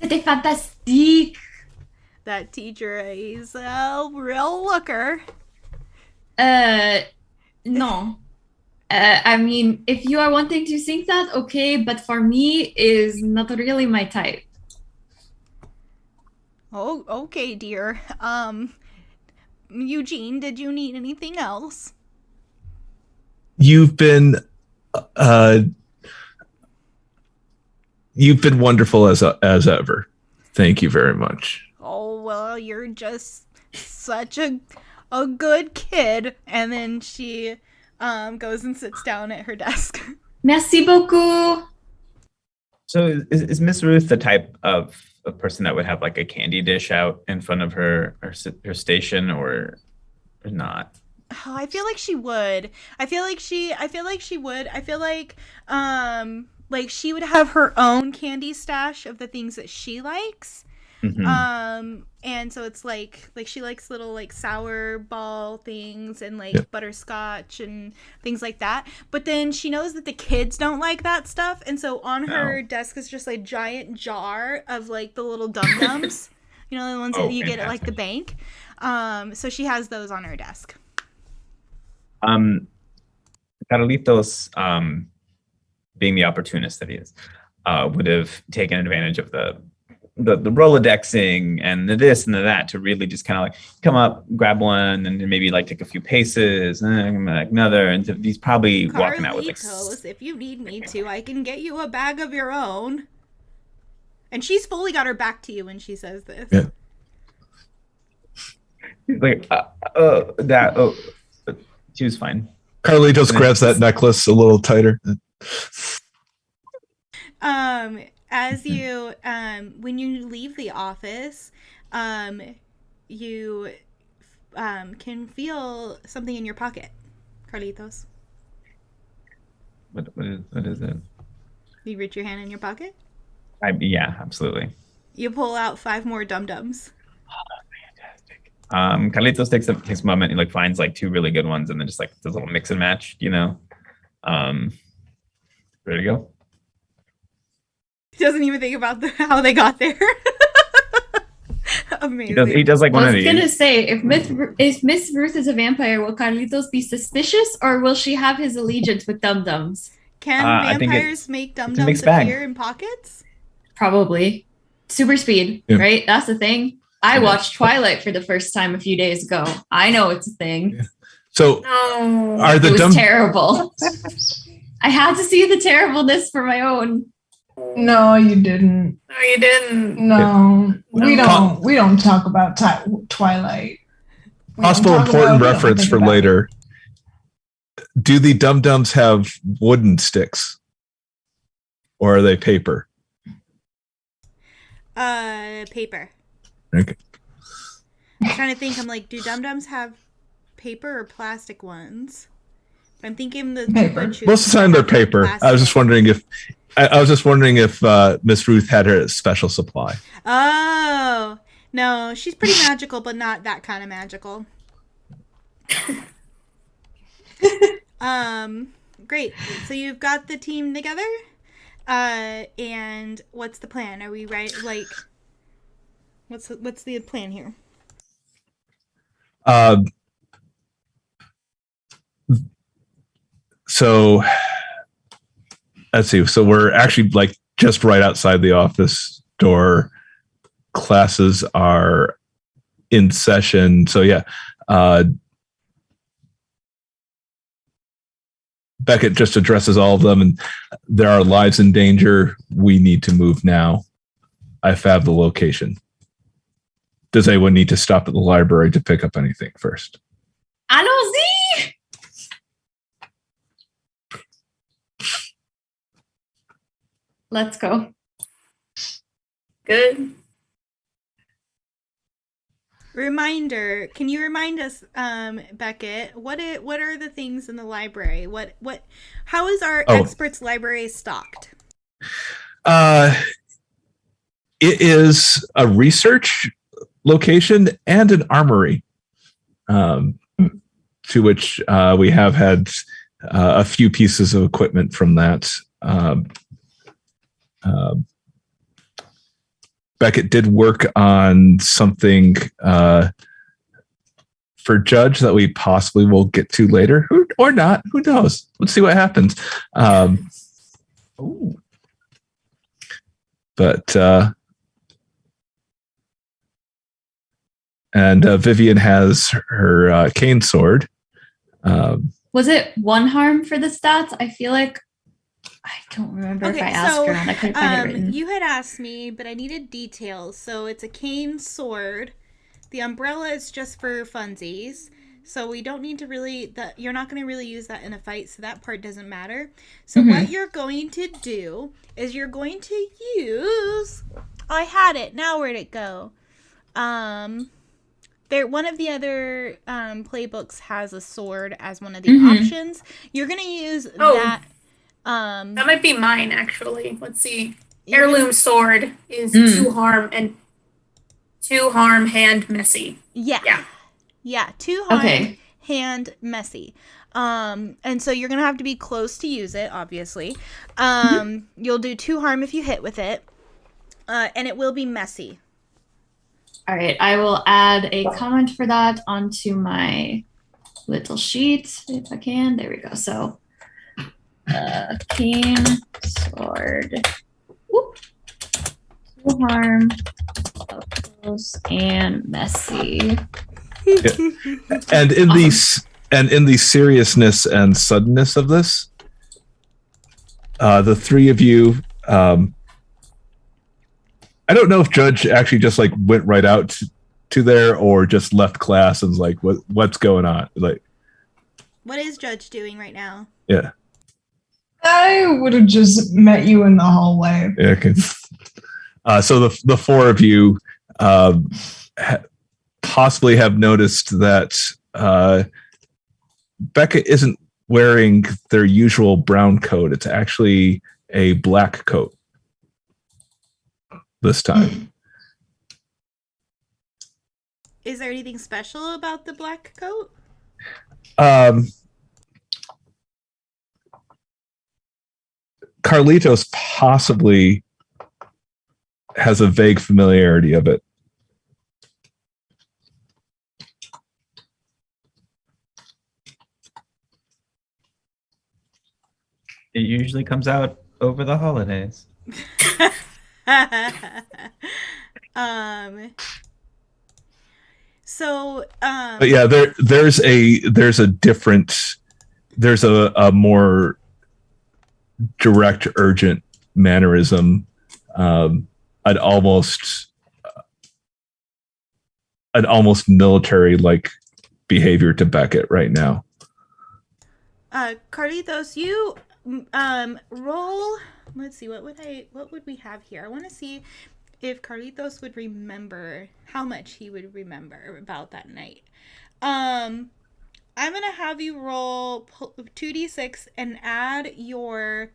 C'était fantastique. That teacher is a real looker. No. I mean, if you are wanting to think that, okay, but for me, is not really my type. Oh, okay, dear. Eugene, did you need anything else? You've been wonderful as ever. Thank you very much. Oh, well, you're just such a good kid. And then she goes and sits down at her desk. Merci beaucoup. So is Miss Ruth the type of a person that would have like a candy dish out in front of her station, or not? Oh, I feel like she would. I feel like she would. I feel like she would have her own candy stash of the things that she likes. Mm-hmm. And so it's like she likes little like sour ball things and like butterscotch and things like that. But then she knows that the kids don't like that stuff, and so on her desk is just a giant jar of like the little dum-dums. You know, the ones that you get at like the bank. So she has those on her desk. Carlitos, being the opportunist that he is, would have taken advantage of the Rolodexing and the this and the that to really just kind of like come up, grab one, and then maybe like take a few paces, and like another, and he's probably walking out with like. Carlitos, if you need me to, I can get you a bag of your own. And she's fully got her back to you when she says this. Yeah. He's like, she was fine. Carlitos grabs that necklace a little tighter. As you when you leave the office, you can feel something in your pocket, Carlitos. What is it? You reach your hand in your pocket. Yeah, absolutely. You pull out 5 more dum-dums. Carlitos takes a moment and like finds like 2 really good ones and then just like does a little mix and match, you know. Ready to go? He doesn't even think about how they got there. Amazing. He does like one of these. I was gonna say, if Miss Ruth is a vampire, will Carlitos be suspicious, or will she have his allegiance with dum-dums? Can vampires make dum-dums appear in pockets? Probably. Super speed, right? That's the thing. I watched Twilight for the first time a few days ago. I know it's a thing. Yeah. So are the it was terrible. I had to see the terribleness for my own. No, you didn't. No, you didn't. No, we don't. We don't talk about Twilight. Possible important reference for later. Do the dum-dums have wooden sticks, or are they paper? Paper. Okay. I'm trying to think. I'm like, do dum-dums have paper or plastic ones? I'm thinking the paper. Most of the time they're paper. I was just wondering if Miss Ruth had her special supply. Oh no, she's pretty magical, but not that kind of magical. Great. So you've got the team together, and what's the plan? Are we right? Like, what's the plan here? So let's see. So we're actually like just right outside the office door. Classes are in session. So yeah, Beckett just addresses all of them, and there are lives in danger. We need to move now. I have the location. Does anyone need to stop at the library to pick up anything first? Allons-y! Let's go. Good. Reminder, can you remind us, Beckett, what are the things in the library? How is our experts library stocked? It is a research location and an armory, to which we have had a few pieces of equipment from that. Beckett did work on something for Judge that we possibly will get to later, or not. Who knows? Let's see what happens. And Vivian has her cane sword. Was it 1 harm for the stats? I feel like I don't remember if I asked her, and I couldn't find it written. You had asked me, but I needed details. So it's a cane sword. The umbrella is just for funsies. So we don't need to really, you're not going to really use that in a fight, so that part doesn't matter. So what you're going to do is you're going to use, I had it, now where'd it go? One of the other playbooks has a sword as one of the options. You're going to use that. That might be mine, actually. Let's see. Heirloom sword is 2 harm and 2 harm, hand, messy. Yeah. 2 harm, hand, messy. And so you're going to have to be close to use it, obviously. You'll do 2 harm if you hit with it. And it will be messy. All right, I will add a comment for that onto my little sheet if I can. There we go. So, cane sword, 2 harm, close and messy. Yeah. And in the seriousness and suddenness of this, the 3 of you. I don't know if Judge actually just like went right out to there or just left class and was like, what's going on? Like, what is Judge doing right now? Yeah. I would have just met you in the hallway. Yeah, okay. So the 4 of you possibly have noticed that Becca isn't wearing their usual brown coat. It's actually a black coat this time. Is there anything special about the black coat? Carlitos possibly has a vague familiarity of it. It usually comes out over the holidays. But yeah, there's a more direct, urgent mannerism, an almost military like behavior to Beckett right now. Carlitos, you roll. Let's see, what would we have here? I want to see if Carlitos would remember how much he would remember about that night. I'm gonna have you roll 2d6 and add your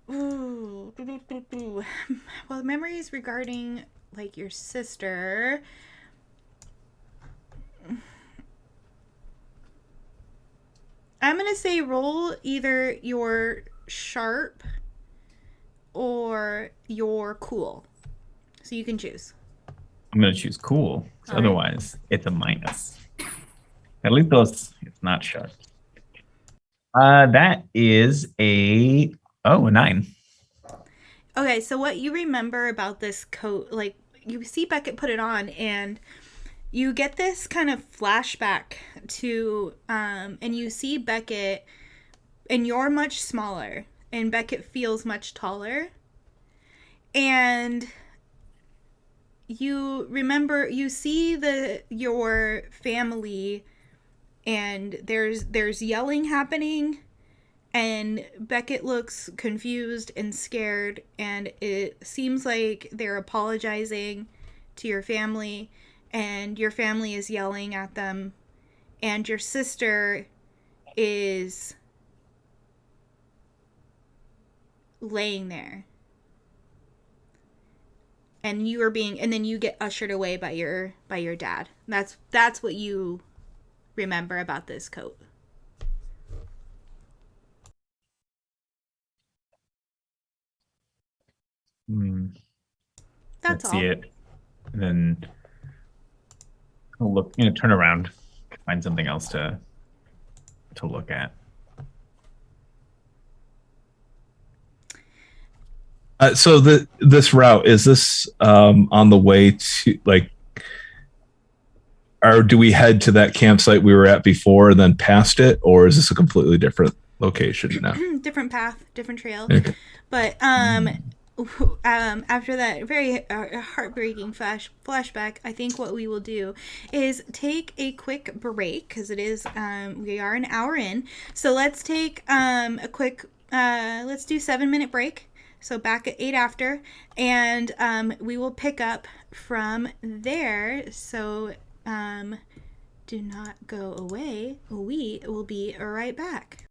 well, memories regarding like your sister. I'm gonna say roll either your sharp or your cool. So you can choose. I'm going to choose cool. Otherwise, it's a minus. Carlitos, it's not sharp. That is a 9. Okay, so what you remember about this coat, like you see Beckett put it on and you get this kind of flashback to and you see Beckett and you're much smaller and Beckett feels much taller. And you remember you see your family and there's yelling happening and Beckett looks confused and scared and it seems like they're apologizing to your family and your family is yelling at them and your sister is laying there and you are being and then you get ushered away by your dad. That's what you remember about this coat. Hmm. That's Let's all. see it. And then I'll look, turn around, find something else to look at. So this route, is this on the way to, like, or do we head to that campsite we were at before and then past it, or is this a completely different location now? Different path, different trail. Okay. But after that very heartbreaking flashback, I think what we will do is take a quick break because it is we are an hour in. So let's take a quick let's do 7-minute break. So back at 8 after, and we will pick up from there. So do not go away. We will be right back.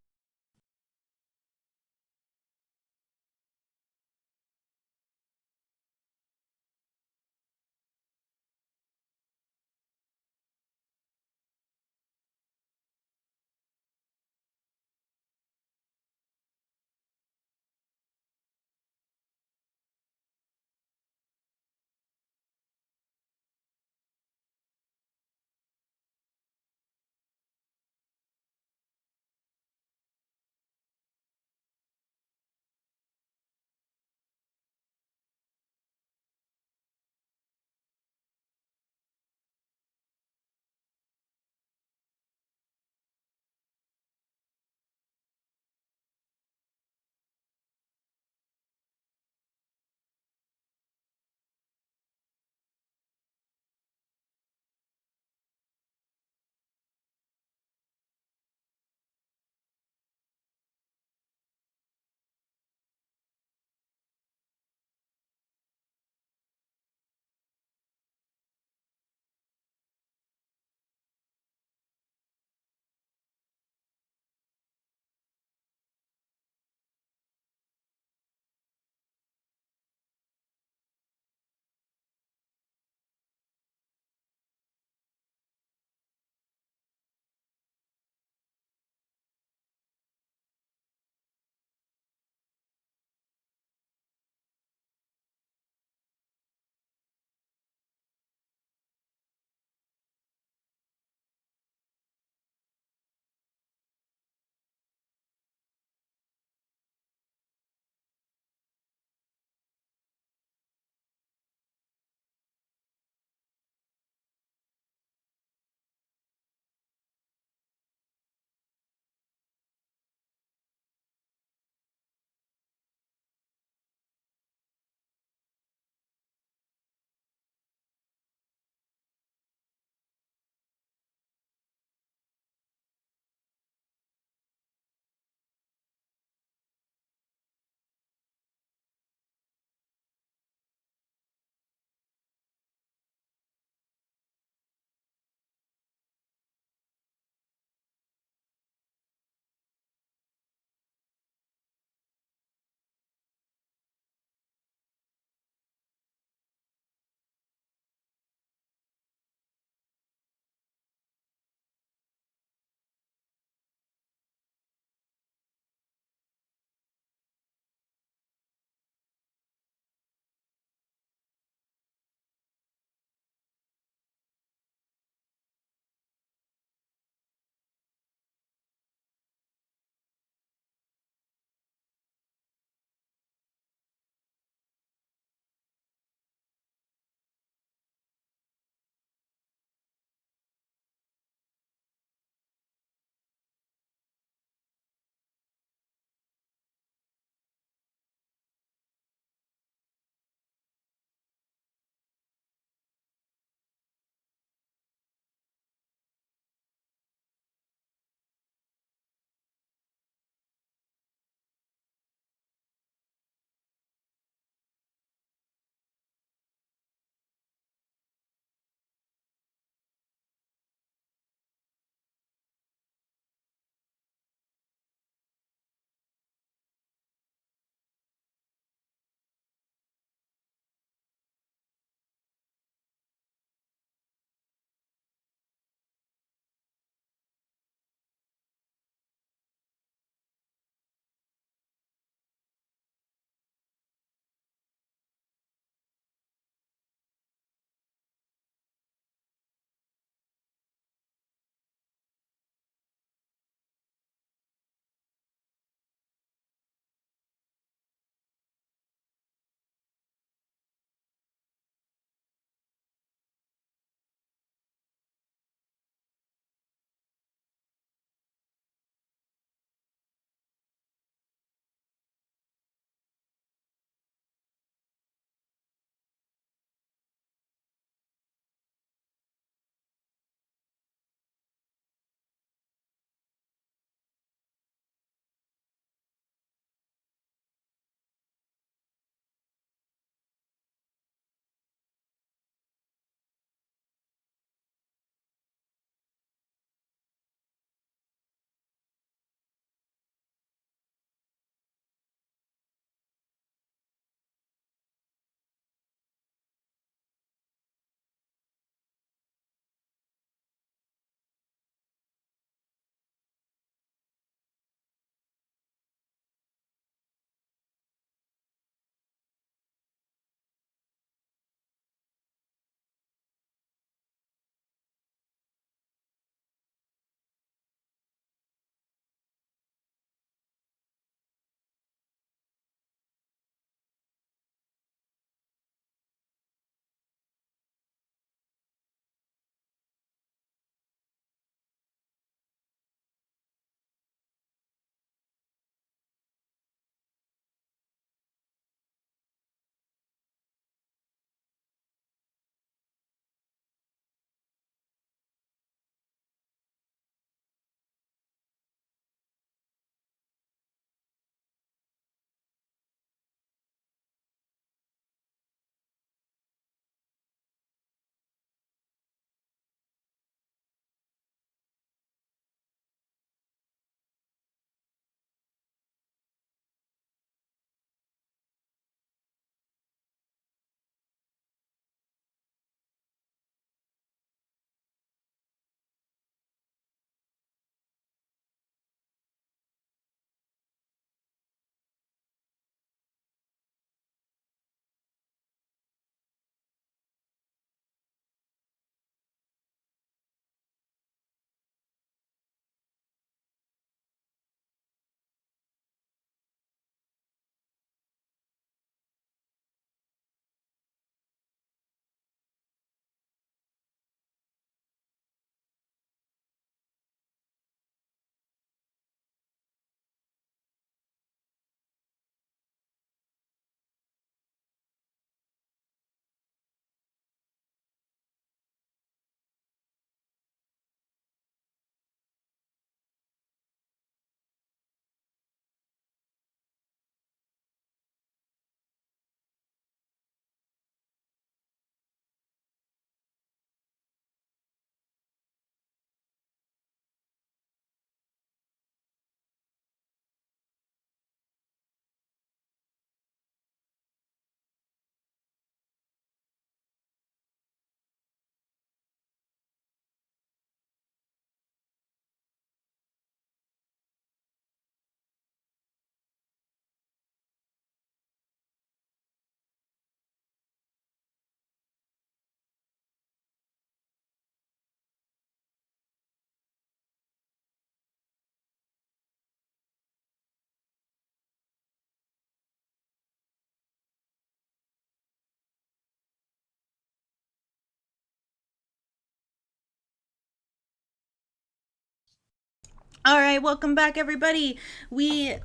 All right, welcome back, everybody. We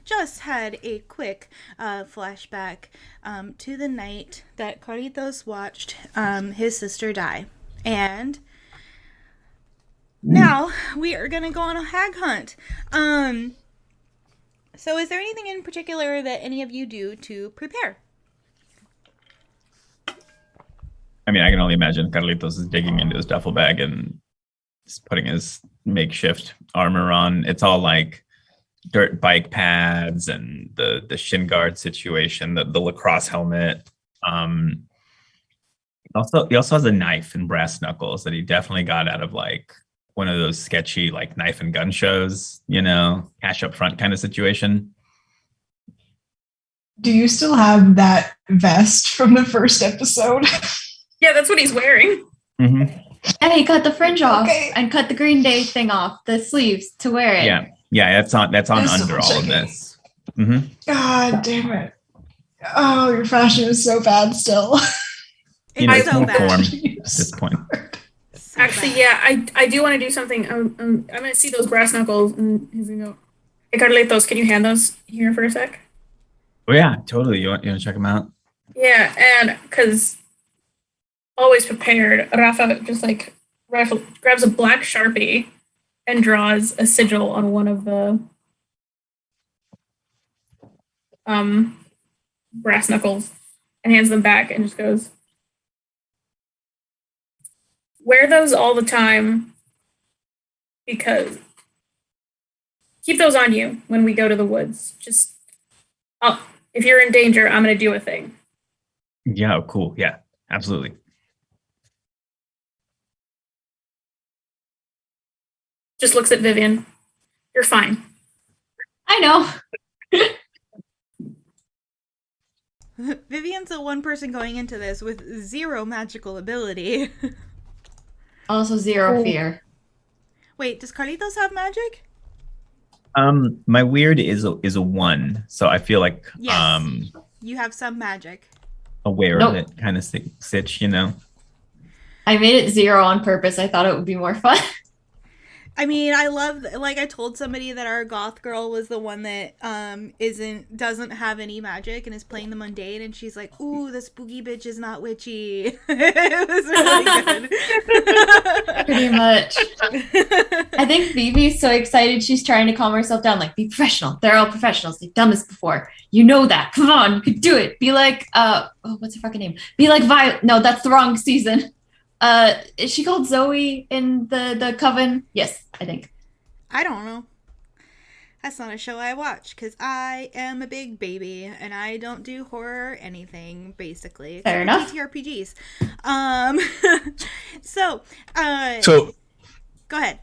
just had a quick flashback to the night that Carlitos watched his sister die, and now we are gonna go on a hag hunt. So, is there anything in particular that any of you do to prepare? I mean, I can only imagine Carlitos is digging into his duffel bag and just putting his makeshift armor on. It's all like dirt bike pads and the shin guard situation, the lacrosse helmet. He also has a knife and brass knuckles that he definitely got out of like one of those sketchy like knife and gun shows, cash up front kind of situation. Do you still have that vest from the first episode? Yeah, that's what he's wearing. Mm-hmm. And he cut the fringe off Okay. and cut the Green Day thing off, the sleeves to wear it. Yeah, that's on Just under all of double-checking. this. Mm-hmm. God damn it. Oh, your fashion is so bad still. It's so more bad. form at this point. So Actually, bad. yeah, I do want to do something. I'm gonna see those brass knuckles, and he's gonna go. Hey, Carlitos, can you hand those here for a sec? Oh yeah, totally. You want to check them out? Yeah, and because always prepared, Rafa grabs a black Sharpie and draws a sigil on one of the brass knuckles and hands them back and just goes, wear those all the time because keep those on you when we go to the woods. Just, if you're in danger, I'm going to do a thing. Yeah, cool. Yeah, absolutely. Just looks at Vivian. You're fine. I know. Vivian's the one person going into this with zero magical ability. Also zero fear. Wait, does Carlitos have magic? My weird is a 1, so I feel like Yes. You have some magic. aware Nope. of it kind of sitch, I made it 0 on purpose. I thought it would be more fun. I mean, I love, like, I told somebody that our goth girl was the one that doesn't have any magic and is playing the mundane, and she's like, ooh, the spooky bitch is not witchy. It was really good. Pretty much. I think Phoebe's so excited she's trying to calm herself down. Like, be professional. They're all professionals. They've done this before. You know that. Come on, you could do it. Be like, what's her fucking name? Be like Violet. No, that's the wrong season. Is she called Zoe in the Coven? Yes, I think. I don't know. That's not a show I watch because I am a big baby and I don't do horror or anything, basically. Fair enough. TTRPGs. So Go ahead.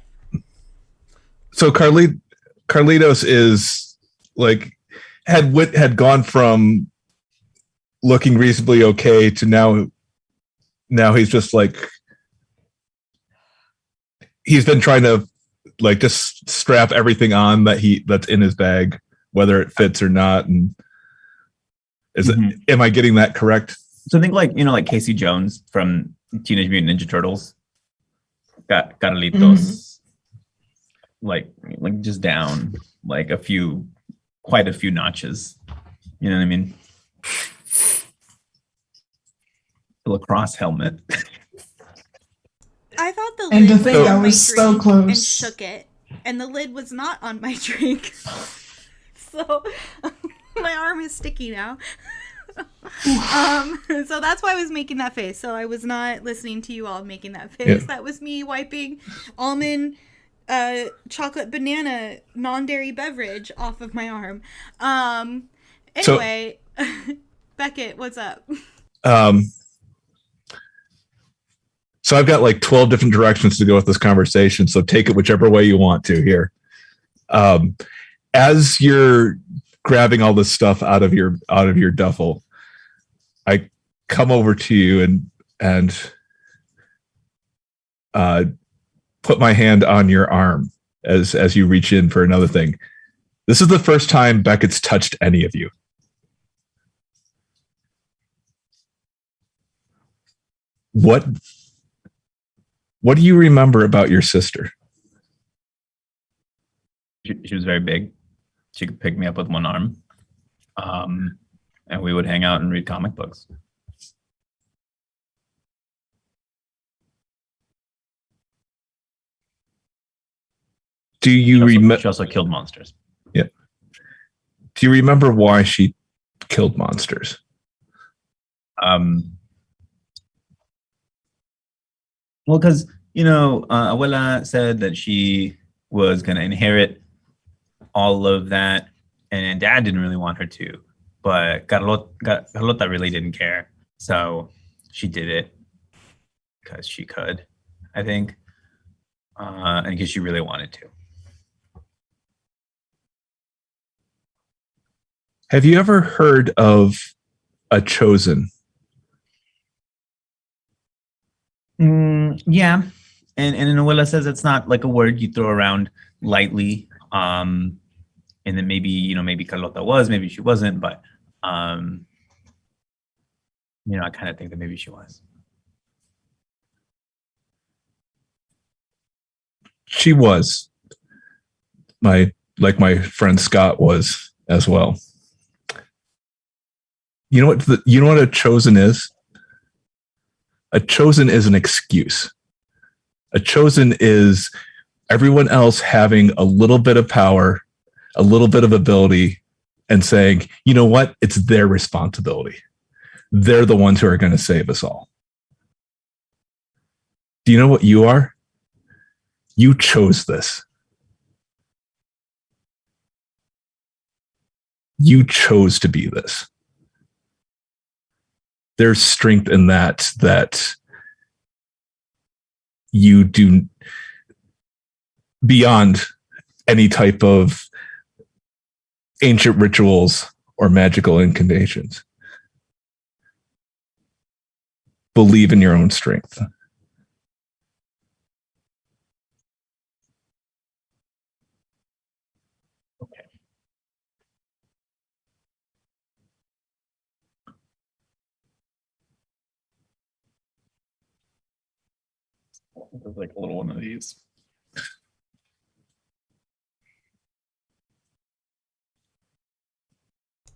so Carlitos is like had gone from looking reasonably okay to now he's just like he's been trying to like just strap everything on that's in his bag, whether it fits or not. And am I getting that correct? So think like like Casey Jones from Teenage Mutant Ninja Turtles. Got Carlitos like just down like quite a few notches. You know what I mean? The lacrosse helmet. I thought the And lid to think was I on my was so drink close. and shook it, and the lid was not on my drink. So my arm is sticky now. So that's why I was making that face. So I was not listening to you all making that face. Yeah. That was me wiping almond chocolate banana non-dairy beverage off of my arm. Anyway, Beckett, what's up? So I've got like 12 different directions to go with this conversation. So take it whichever way you want to here. As you're grabbing all this stuff out of your duffel, I come over to you and put my hand on your arm as you reach in for another thing. This is the first time Beckett's touched any of you. What do you remember about your sister? She was very big. She could pick me up with one arm. And we would hang out and read comic books. Do you remember? She also killed monsters. Yeah. Do you remember why she killed monsters? Well, because Abuela said that she was going to inherit all of that, and Dad didn't really want her to, but Carlota really didn't care, so she did it because she could, I think, and because she really wanted to. Have you ever heard of a chosen? Yeah, and Abuela says it's not like a word you throw around lightly. And then maybe Carlota was, maybe she wasn't, but I kind of think that maybe she was. She was. My friend Scott was as well. You know what a chosen is? A chosen is an excuse. A chosen is everyone else having a little bit of power, a little bit of ability, and saying, you know what? It's their responsibility. They're the ones who are going to save us all. Do you know what you are? You chose this. You chose to be this. There's strength in that you do beyond any type of ancient rituals or magical incantations. Believe in your own strength. There's like a little one of these.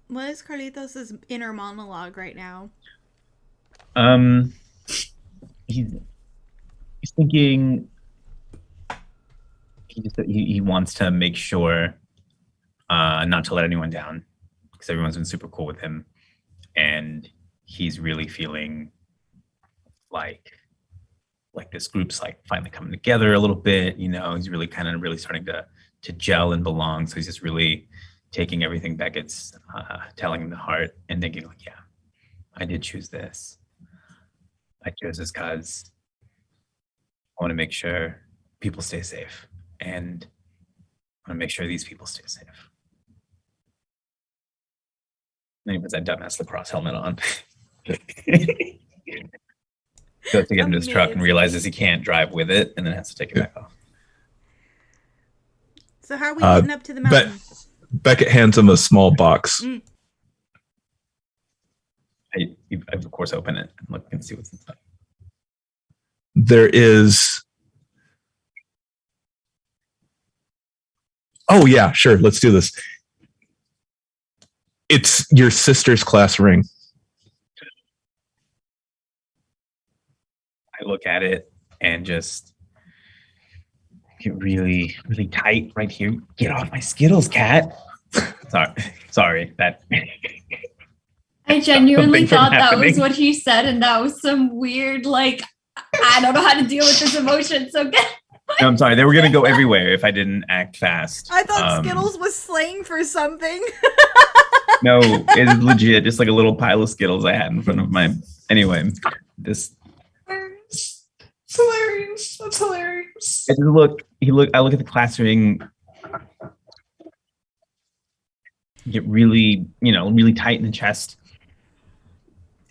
What is Carlitos' inner monologue right now? He's thinking. He wants to make sure not to let anyone down, because everyone's been super cool with him, and he's really feeling like this group's like finally coming together a little bit. He's really really starting to gel and belong. So he's just really taking everything Beckett's telling him to heart and thinking like, yeah, I did choose this. I chose this because I want to make sure people stay safe, and I want to make sure these people stay safe. And he puts that dumbass lacrosse helmet on. Goes to get into his truck and realizes he can't drive with it, and then has to take it back off. So how are we getting up to the mountain? Beckett hands him a small box. I of course open it and look and see what's inside. There is. Oh yeah, sure. Let's do this. It's your sister's class ring. I look at it and just get really, really tight right here. Get off my Skittles, cat. Sorry. That. I genuinely thought that was what he said, and that was some weird, I don't know how to deal with this emotion. So good. No, I'm sorry. They were gonna go everywhere if I didn't act fast. I thought Skittles was slang for something. No, it's legit. Just like a little pile of Skittles I had in front of my. Anyway, this. It's hilarious. That's hilarious. I look at the class ring. Get really, really tight in the chest,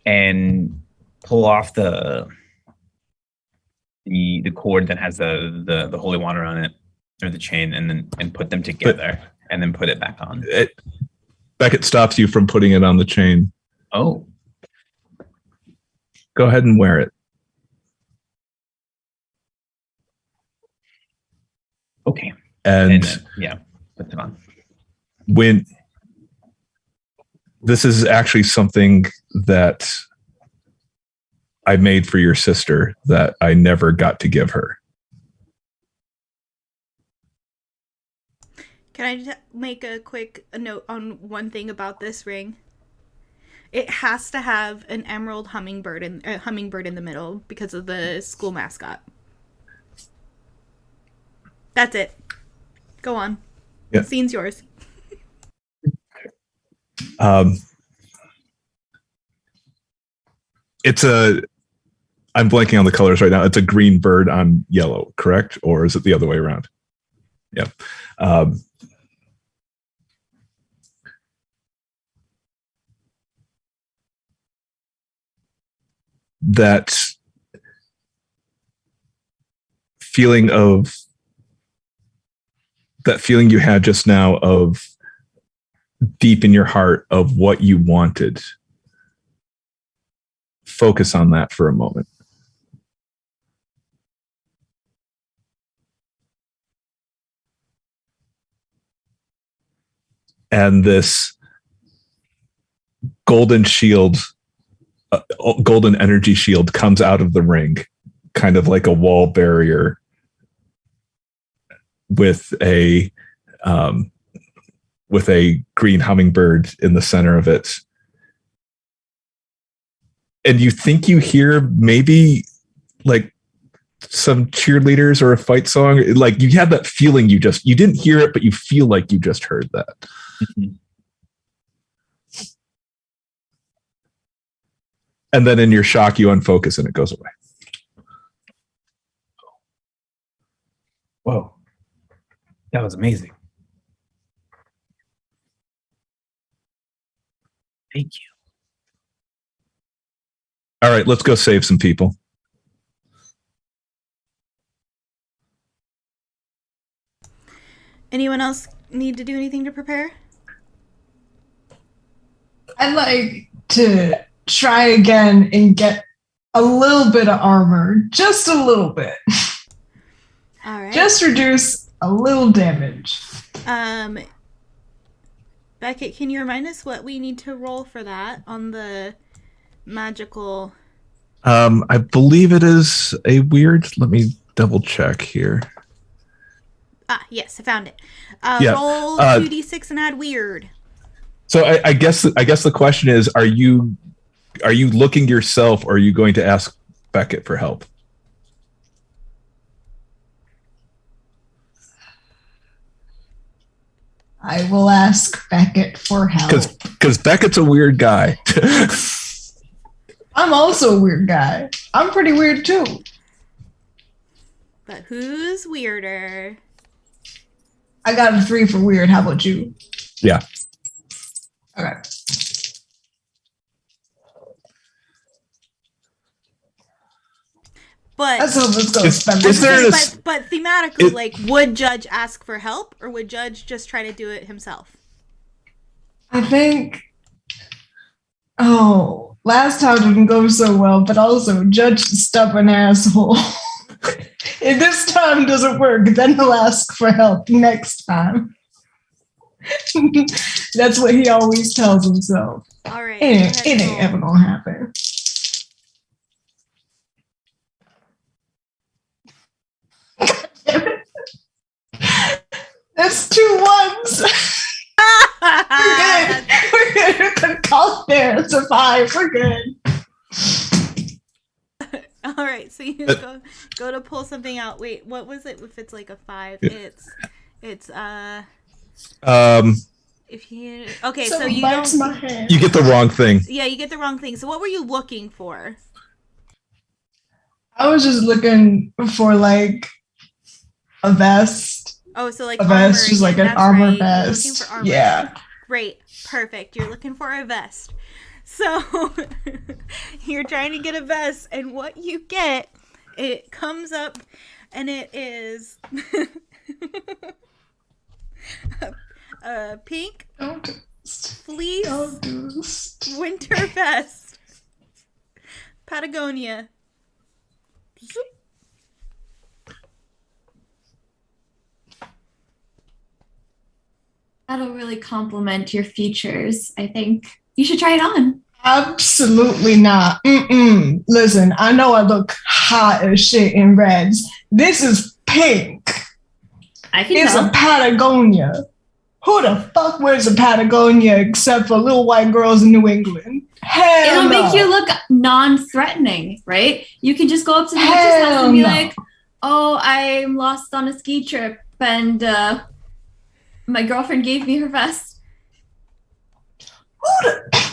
and pull off the cord that has the holy water on it, or the chain, and put them together, and then put it back on. Beckett stops you from putting it on the chain. Oh. Go ahead and wear it. Okay. And yeah. Put it on. When this is actually something that I made for your sister that I never got to give her. Can I just make a quick note on one thing about this ring? It has to have an emerald hummingbird in the middle because of the school mascot. That's it. Go on. Yeah. The scene's yours. I'm blanking on the colors right now. It's a green bird on yellow, correct? Or is it the other way around? Yeah. That feeling you had just now of deep in your heart of what you wanted. Focus on that for a moment. And this golden shield, golden energy shield comes out of the ring, kind of like a wall barrier with a green hummingbird in the center of it. And you think you hear maybe like some cheerleaders or a fight song. Like you have that feeling you didn't hear it, but you feel like you just heard that. Mm-hmm. And then in your shock, you unfocus and it goes away. Whoa. That was amazing. Thank you. All right, let's go save some people. Anyone else need to do anything to prepare? I'd like to try again and get a little bit of armor. Just a little bit. All right. Just reduce a little damage. Beckett, can you remind us what we need to roll for that on the magical? I believe it is a weird. Let me double check here. Ah, yes, I found it. Yeah, roll 2d6 and add weird. So I guess the question is: Are you looking yourself, or are you going to ask Beckett for help? I will ask Beckett for help. Because Beckett's a weird guy. I'm also a weird guy. I'm pretty weird too. But who's weirder? I got a 3 for weird. How about you? Yeah. Okay. But Let's go spend is there but thematically, would Judge ask for help, or would Judge just try to do it himself? I think. Oh, last time didn't go so well, but also Judge the stubborn asshole. If this time doesn't work, then he'll ask for help next time. That's what he always tells himself. All right. It ain't ever gonna happen. That's 2 1s. We're good. We're good. Call there. It's a 5. We're good. All right, so you go to pull something out. Wait, what was it? If it's like a 5, it's if you so you don't. You get the wrong thing. Yeah, you get the wrong thing. So what were you looking for? I was just looking for like a vest. Oh, so like a armor vest, just again. like an That's armor right. vest. You're looking for armor. Yeah. Great. Perfect. You're looking for a vest. So you're trying to get a vest, and what you get, it comes up, and it is a pink fleece winter vest, Patagonia. That'll really complement your features. I think you should try it on. Absolutely not. Mm-mm. Listen, I know I look hot as shit in reds. This is pink. I can It's tell. a Patagonia. Who the fuck wears a Patagonia except for little white girls in New England? Hell It'll no. make you look non-threatening, right? You can just go up to the witch's Hell house and be no. like, "Oh, I'm lost on a ski trip, and my girlfriend gave me her vest." Who the-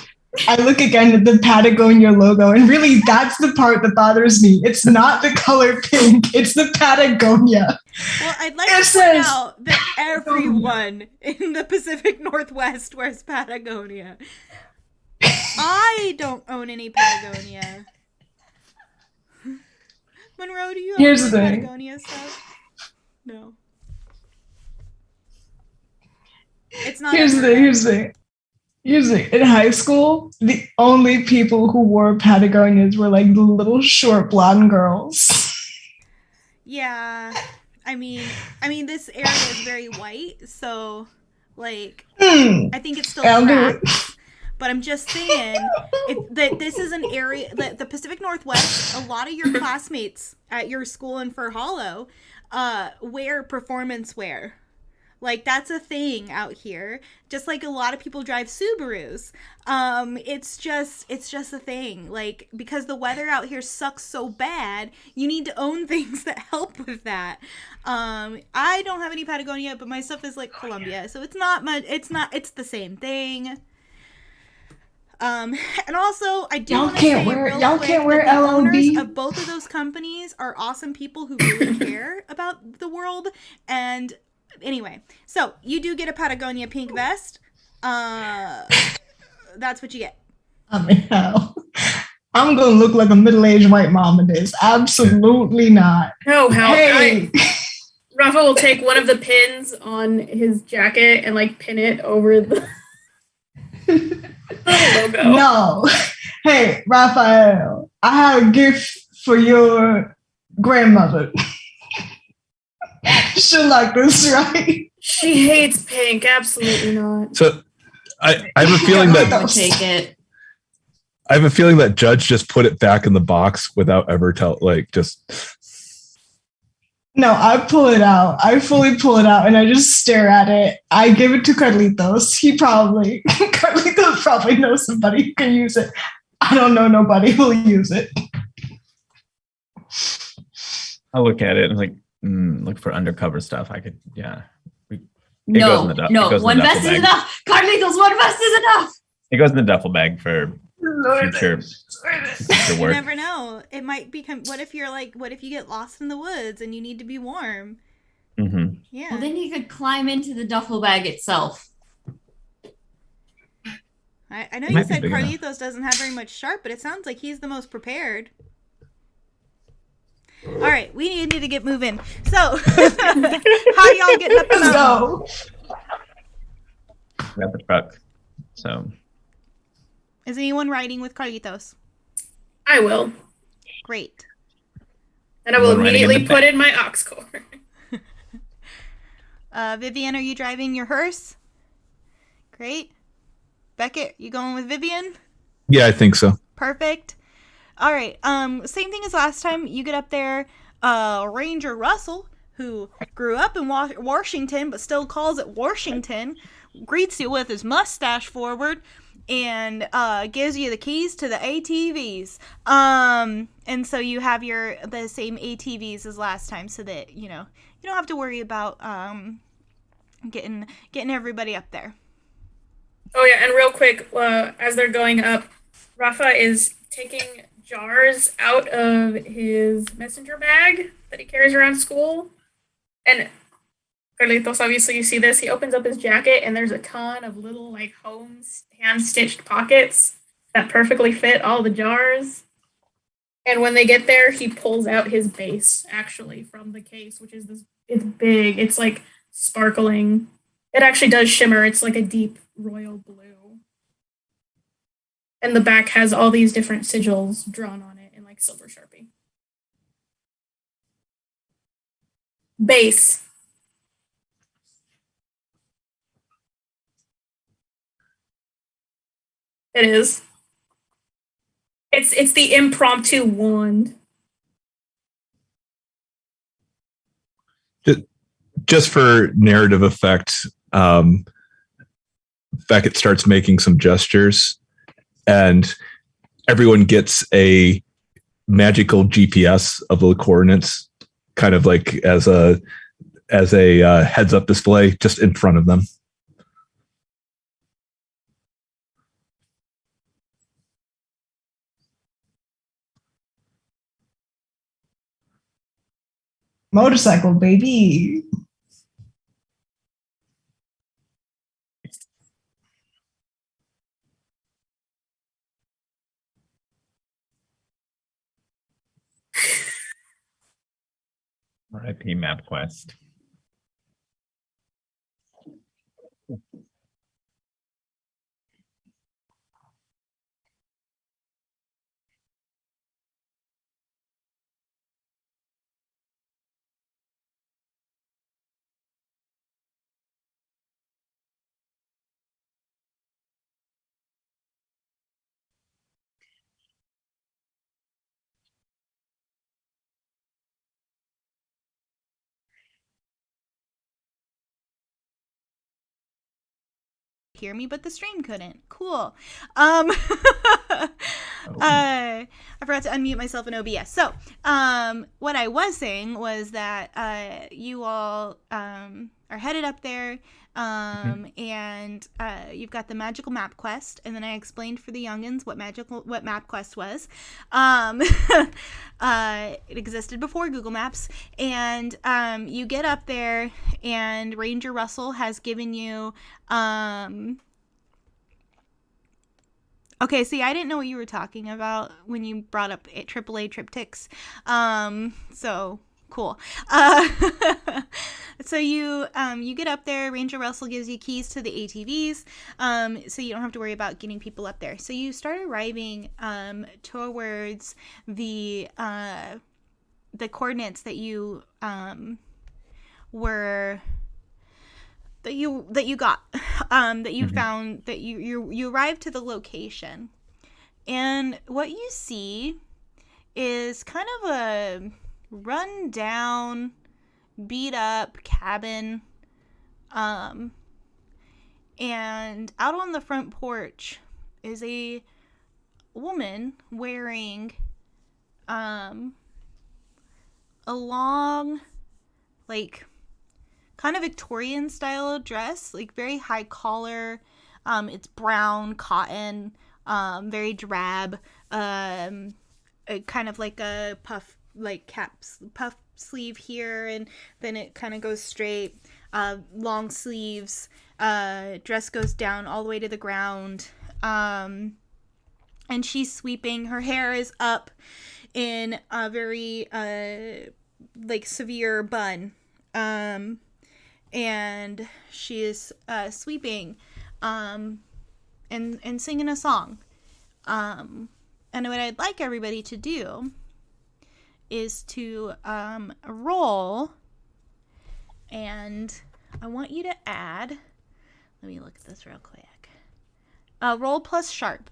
I look again at the Patagonia logo, and really, that's the part that bothers me. It's not the color pink; it's the Patagonia. Well, I'd like It to point says out that everyone in the Pacific Northwest wears Patagonia. I don't own any Patagonia. Monroe, do you own Here's any the thing. Patagonia stuff? No. It's not. Here's the everywhere. thing. Here's the thing. In high school, the only people who wore Patagonias were like the little short blonde girls. Yeah. I mean, this area is very white, so like, Hmm. I think it's still I'll do it. tracks. But I'm just saying that this is an area that the Pacific Northwest, a lot of your classmates at your school in Fur Hollow wear performance wear. Like, that's a thing out here. Just like a lot of people drive Subarus. It's just a thing. Like, because the weather out here sucks so bad, you need to own things that help with that. I don't have any Patagonia, but my stuff is like Columbia, so it's not much. It's the same thing. And also, I do Y'all want to can't say wear- real y'all quick can't wear that the owners LLB. of both of those companies are awesome people who really care about the world. And anyway, so you do get a Patagonia pink vest. That's what you get. I mean, hell. I'm gonna look like a middle-aged white mom in this. Absolutely not. No, how Hey, Rafa will take one of the pins on his jacket and like pin it over the logo. no. Hey, Raphael, I have a gift for your grandmother. She'll like this, right? She hates pink. Absolutely not. So I have a feeling I that would take it. I have a feeling that Judge just put it back in the box without ever just. No, I pull it out. I fully pull it out and I just stare at it. I give it to Carlitos. Carlitos probably knows somebody who can use it. I don't know nobody who'll use it. I'll look at it and like look for undercover stuff. I could, yeah. goes No, in the du- it no, goes in the one duffel vest is bag. enough. Carlitos, one vest is enough. It goes in the duffel bag for future You work. never know. It might become. What if you get lost in the woods and you need to be warm? hmm Yeah. Well, then you could climb into the duffel bag itself. I know It you might be said big enough. Carlitos doesn't have very much sharp, but it sounds like he's the most prepared. All right, we need to get moving. So, how y'all getting up the Let's mountain? go. Got the truck. So Is anyone riding with Carlitos? I will. Great. And I will We're riding in the immediately put in my aux cord. Vivian, are you driving your hearse? Great. Beckett, you going with Vivian? Yeah, I think so. Perfect. All right. Same thing as last time. You get up there. Ranger Russell, who grew up in Washington but still calls it Washington, greets you with his mustache forward and gives you the keys to the ATVs. And so you have the same ATVs as last time, so that you don't have to worry about getting everybody up there. Oh yeah, and real quick, as they're going up, Rafa is taking jars out of his messenger bag that he carries around school. And Carlitos, obviously you see this, he opens up his jacket and there's a ton of little like hand-stitched pockets that perfectly fit all the jars. And when they get there, he pulls out his base actually from the case, which is it's big, it's like sparkling. It actually does shimmer, it's like a deep royal blue. And the back has all these different sigils drawn on it in like silver Sharpie. Base. It is. It's the impromptu wand. Just for narrative effect, Beckett starts making some gestures, and everyone gets a magical GPS of the coordinates, kind of like as a heads up display just in front of them. Motorcycle, baby. RIP MapQuest. Hear me, but the stream couldn't. Cool. I forgot to unmute myself in OBS. So, what I was saying was that you all are headed up there, and you've got the magical map quest, and then I explained for the youngins what map quest was. It existed before Google Maps, and you get up there, and Ranger Russell has given you okay, see, I didn't know what you were talking about when you brought up AAA triptychs. So cool. So you get up there. Ranger Russell gives you keys to the ATVs, so you don't have to worry about getting people up there. So you start arriving towards the coordinates that you were. That you got, that you found, that you arrived to the location, and what you see is kind of a run down, beat up cabin, and out on the front porch is a woman wearing a long, like, kind of Victorian style dress, like very high collar. It's brown cotton, very drab, kind of like a puff sleeve here, and then it kind of goes straight, long sleeves, dress goes down all the way to the ground, and she's sweeping. Her hair is up in a very like severe bun, and she is sweeping and singing a song. And what I'd like everybody to do is to roll, and I want you to add, let me look at this real quick, roll plus sharp.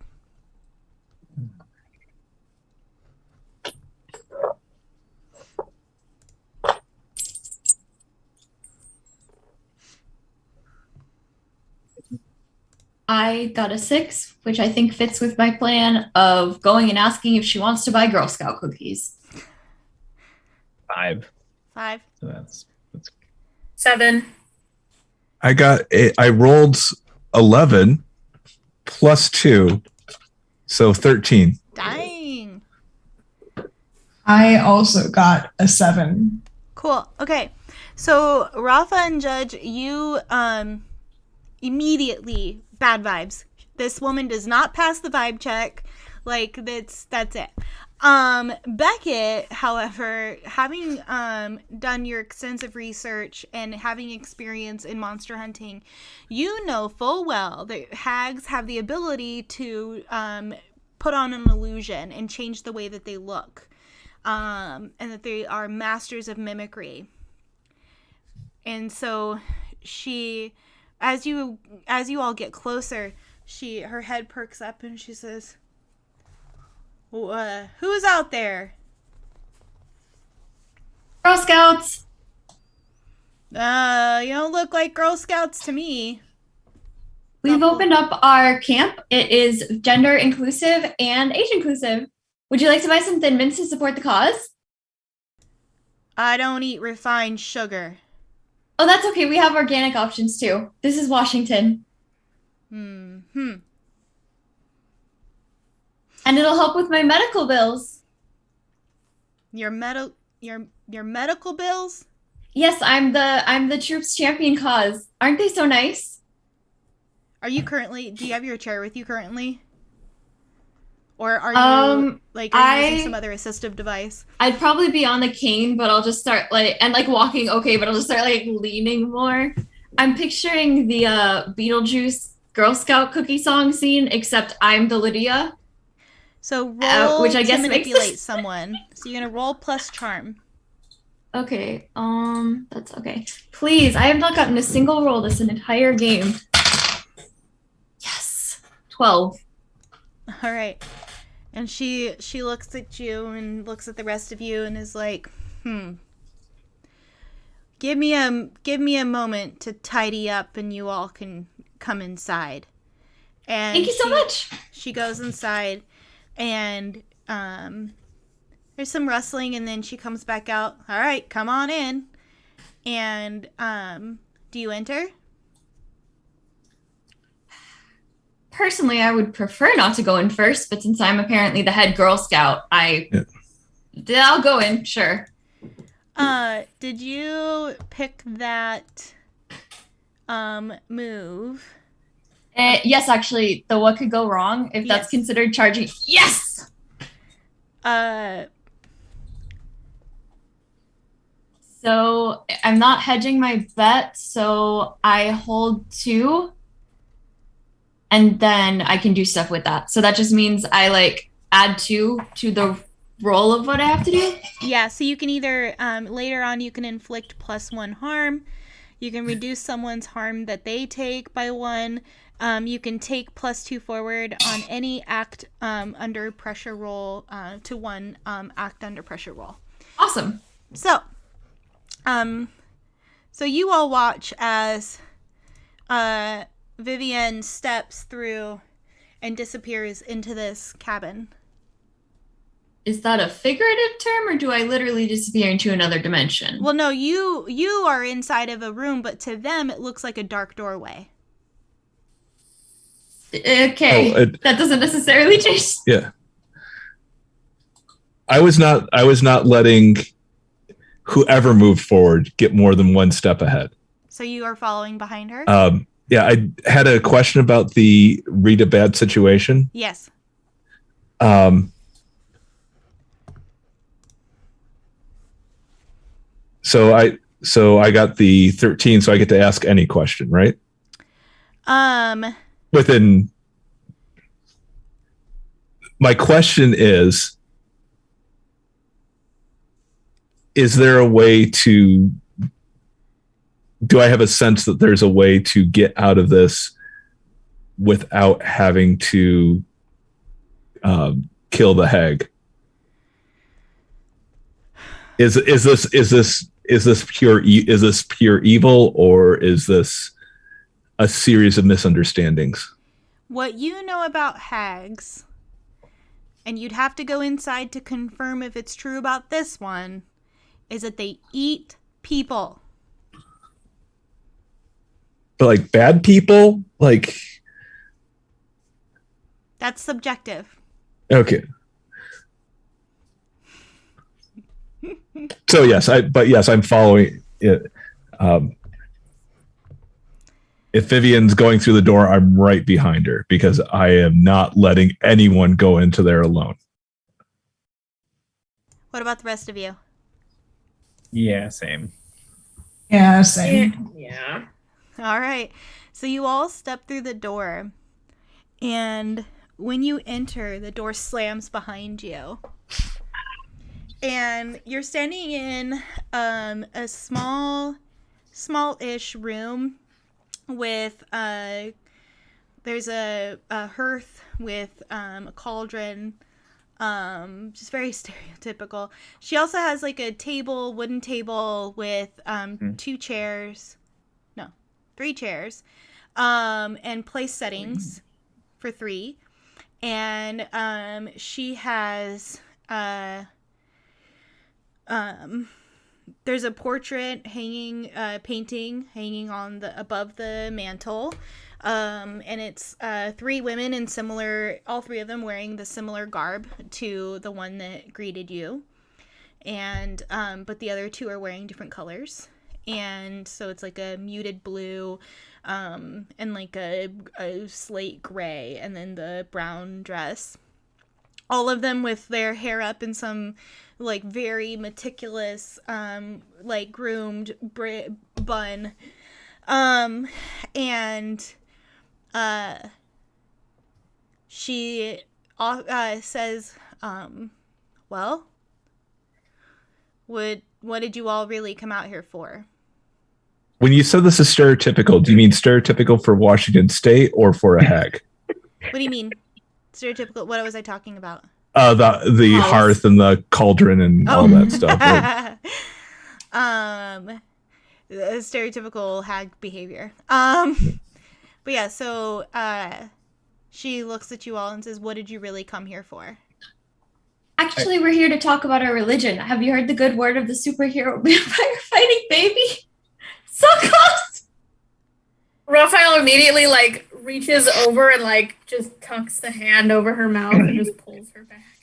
I got a 6, which I think fits with my plan of going and asking if she wants to buy Girl Scout cookies. 5. So that's 7. I rolled 11 plus 2, so 13. Dang. I also got a 7. Cool. Okay. So Rafa and Judge, you immediately bad vibes. This woman does not pass the vibe check. Like that's it. Beckett, however, having done your extensive research and having experience in monster hunting, you know full well that hags have the ability to put on an illusion and change the way that they look, and that they are masters of mimicry. And so she, as you all get closer, her head perks up and she says, who's out there? Girl Scouts. You don't look like Girl Scouts to me. We've opened up our camp. It is gender inclusive and age inclusive. Would you like to buy some Thin Mints to support the cause? I don't eat refined sugar. Oh, that's okay. We have organic options too. This is Washington. Hmm. And it'll help with my medical bills. Your medical bills? Yes, I'm the troops champion cause. Aren't they so nice? Do you have your chair with you currently? Or are you using some other assistive device? I'd probably be on the cane, but I'll just start walking okay, but I'll just start leaning more. I'm picturing the Beetlejuice Girl Scout cookie song scene, except I'm the Lydia. So roll which I guess to makes manipulate someone. So you're gonna roll plus charm. Okay, that's okay. Please, I have not gotten a single roll this entire game. Yes, 12. All right. And she looks at you and looks at the rest of you and is like, Give me a moment to tidy up and you all can come inside. And Thank you so much. She goes inside and there's some rustling and then she comes back out. All right, come on in. And do you enter? Personally, I would prefer not to go in first, but since I'm apparently the head Girl Scout, I'll go in, sure. Did you pick that move? Yes, actually, the what could go wrong, if that's considered charging. Yes! So I'm not hedging my bet, so I hold 2. And then I can do stuff with that. So that just means I add 2 to the roll of what I have to do. Yeah, so you can either later on you can inflict +1 harm. You can reduce someone's harm that they take by 1. You can take +2 forward on any act under pressure roll to 1 act under pressure roll. Awesome. So you all watch as Vivienne steps through and disappears into this cabin. Is that a figurative term, or do I literally disappear into another dimension? Well, no, you are inside of a room, but to them it looks like a dark doorway. Okay, that doesn't necessarily change. Yeah, I was not letting whoever moved forward get more than 1 step ahead. So you are following behind her? Yeah, I had a question about the read a bad situation. Yes. So I got the 13, so I get to ask any question, right? Within. My question is there a way to, do I have a sense that there's a way to get out of this without having to kill the hag? Is this pure evil, or is this a series of misunderstandings? What you know about hags, and you'd have to go inside to confirm if it's true about this one, is that they eat people. But bad people? That's subjective. Okay. So yes, I'm following it. If Vivian's going through the door, I'm right behind her because I am not letting anyone go into there alone. What about the rest of you? Yeah, same. Yeah, same. Yeah. All right. So you all step through the door, and when you enter, the door slams behind you. And you're standing in a small-ish room with there's a hearth with a cauldron. Just very stereotypical. She also has like a wooden table with 3 chairs, and place settings for 3. And she has there's a portrait painting hanging on above the mantle. And it's 3 women in all 3 of them wearing the similar garb to the one that greeted you. And but the other 2 are wearing different colors. And so it's like a muted blue, and like a slate gray, and then the brown dress. All of them with their hair up in some like very meticulous, like groomed bun. And she says, well, what did you all really come out here for? When you said this is stereotypical, do you mean stereotypical for Washington State or for a hag? What do you mean? Stereotypical? What was I talking about? The hearth and the cauldron and all that stuff. Stereotypical hag behavior. But yeah, so she looks at you all and says, what did you really come here for? Actually, we're here to talk about our religion. Have you heard the good word of the superhero vampire fighting baby? So close! Raphael immediately like reaches over and like just tucks the hand over her mouth and just pulls her back.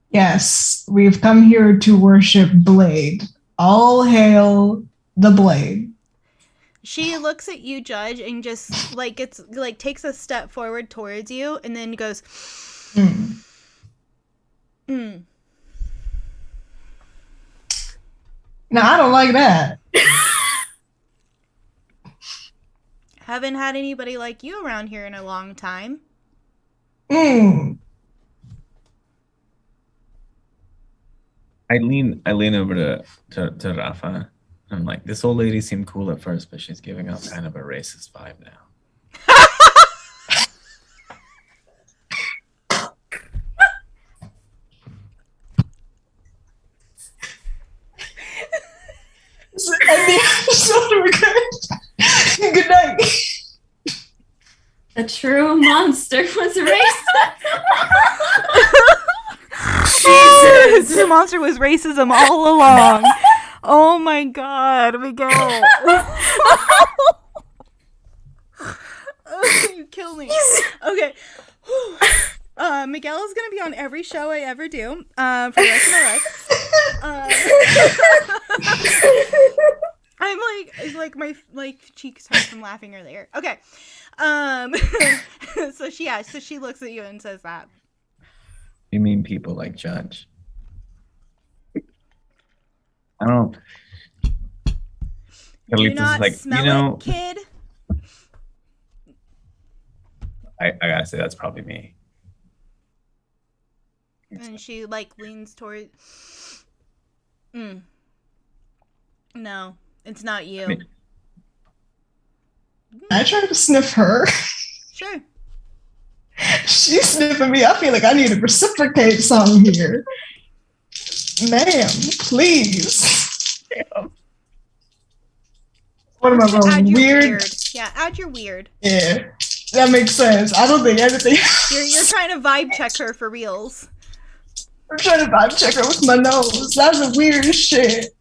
Yes, we've come here to worship Blade. All hail the Blade. She looks at you, Judge, and just like takes a step forward towards you and then goes, Now, I don't like that. Haven't had anybody like you around here in a long time. I lean over to Rafa. I'm like, this old lady seemed cool at first, but she's giving off kind of a racist vibe now. Good night. The true monster was racist. Jesus. The monster was racism all along. Oh my God, Miguel. Oh, you kill me. Okay. Miguel is going to be on every show I ever do for the rest of my life. I'm like my cheeks hurt from laughing earlier. Okay. So she looks at you and says that. You mean people like Judge? I don't. Do you not smell it, kid? I gotta say that's probably me. And she like leans toward. No, it's not you. I tried to sniff her. Sure. She's sniffing me. I feel like I need to reciprocate something here. Ma'am, please. Damn. What am I wrong? Weird? Yeah, add your weird. Yeah, that makes sense. I don't think anything. You're trying to vibe check her for reals. I'm trying to vibe check her with my nose. That's the weirdest shit.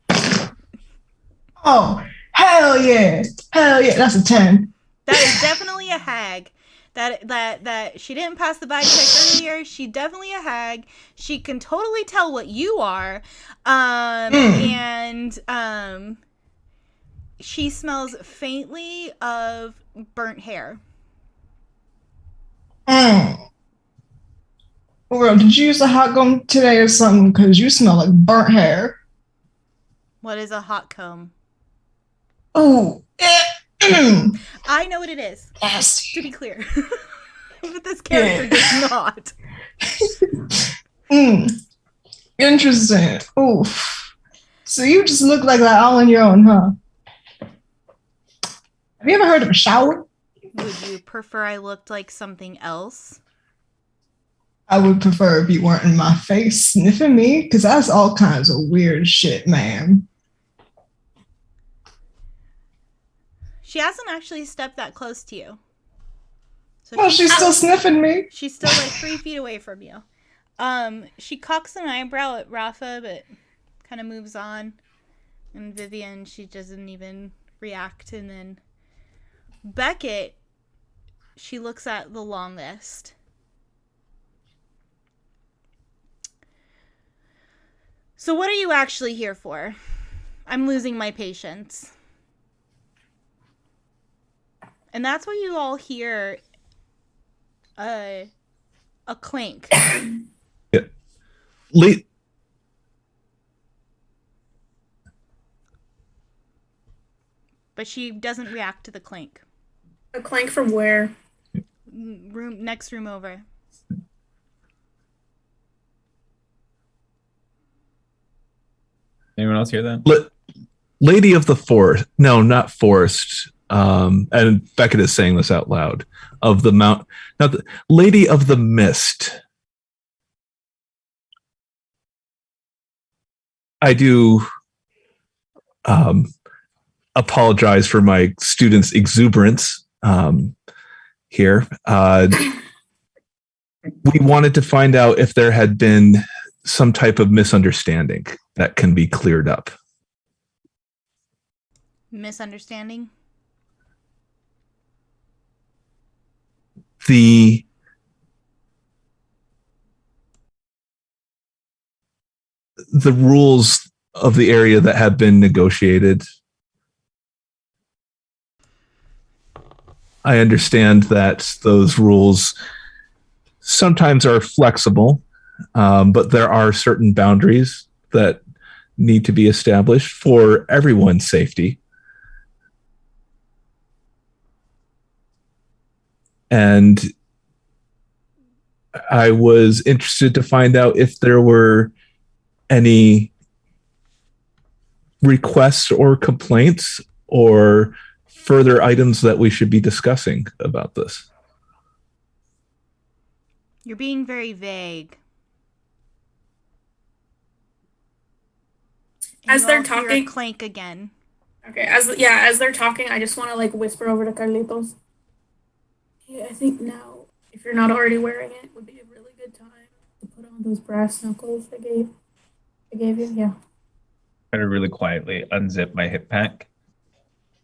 Oh, hell yeah. Hell yeah. That's a 10. That is definitely a hag. That she didn't pass the vibe check earlier. She definitely a hag. She can totally tell what you are. And she smells faintly of burnt hair. Well, did you use a hot comb today or something? Because you smell like burnt hair. What is a hot comb? Oh, I know what it is. yes. To be clear. But this character does not. Interesting. Oof. So you just look like that all on your own, huh? Have you ever heard of a shower? Would you prefer I looked like something else? I would prefer if you weren't in my face sniffing me, because that's all kinds of weird shit, man. She hasn't actually stepped that close to you. So Well, she's still sniffing me. she's still like 3 feet away from you. She cocks an eyebrow at Rafa, but kind of moves on. And Vivian, she doesn't even react. And then Beckett, she looks at the long list. So what are you actually here for? I'm losing my patience. And that's why you all hear a clink. Yeah. Late. But she doesn't react to the clink. A clank from where? Next room over. Anyone else hear that? Lady of the Forest. No, not Forest. And Beckett is saying this out loud. Of the Mount. Not the Lady of the Mist. I do apologize for my students' exuberance here. We wanted to find out if there had been some type of misunderstanding that can be cleared up. Misunderstanding? The rules of the area that have been negotiated. I understand that those rules sometimes are flexible, but there are certain boundaries that need to be established for everyone's safety. And I was interested to find out if there were any requests or complaints or further items that we should be discussing about this. You're being very vague. And As you they're all hear a talking- clank again. Okay, as they're talking, I just want to like whisper over to Carlitos. Yeah, I think now, if you're not already wearing it, would be a really good time to put on those brass knuckles I gave you. Yeah. Try to really quietly unzip my hip pack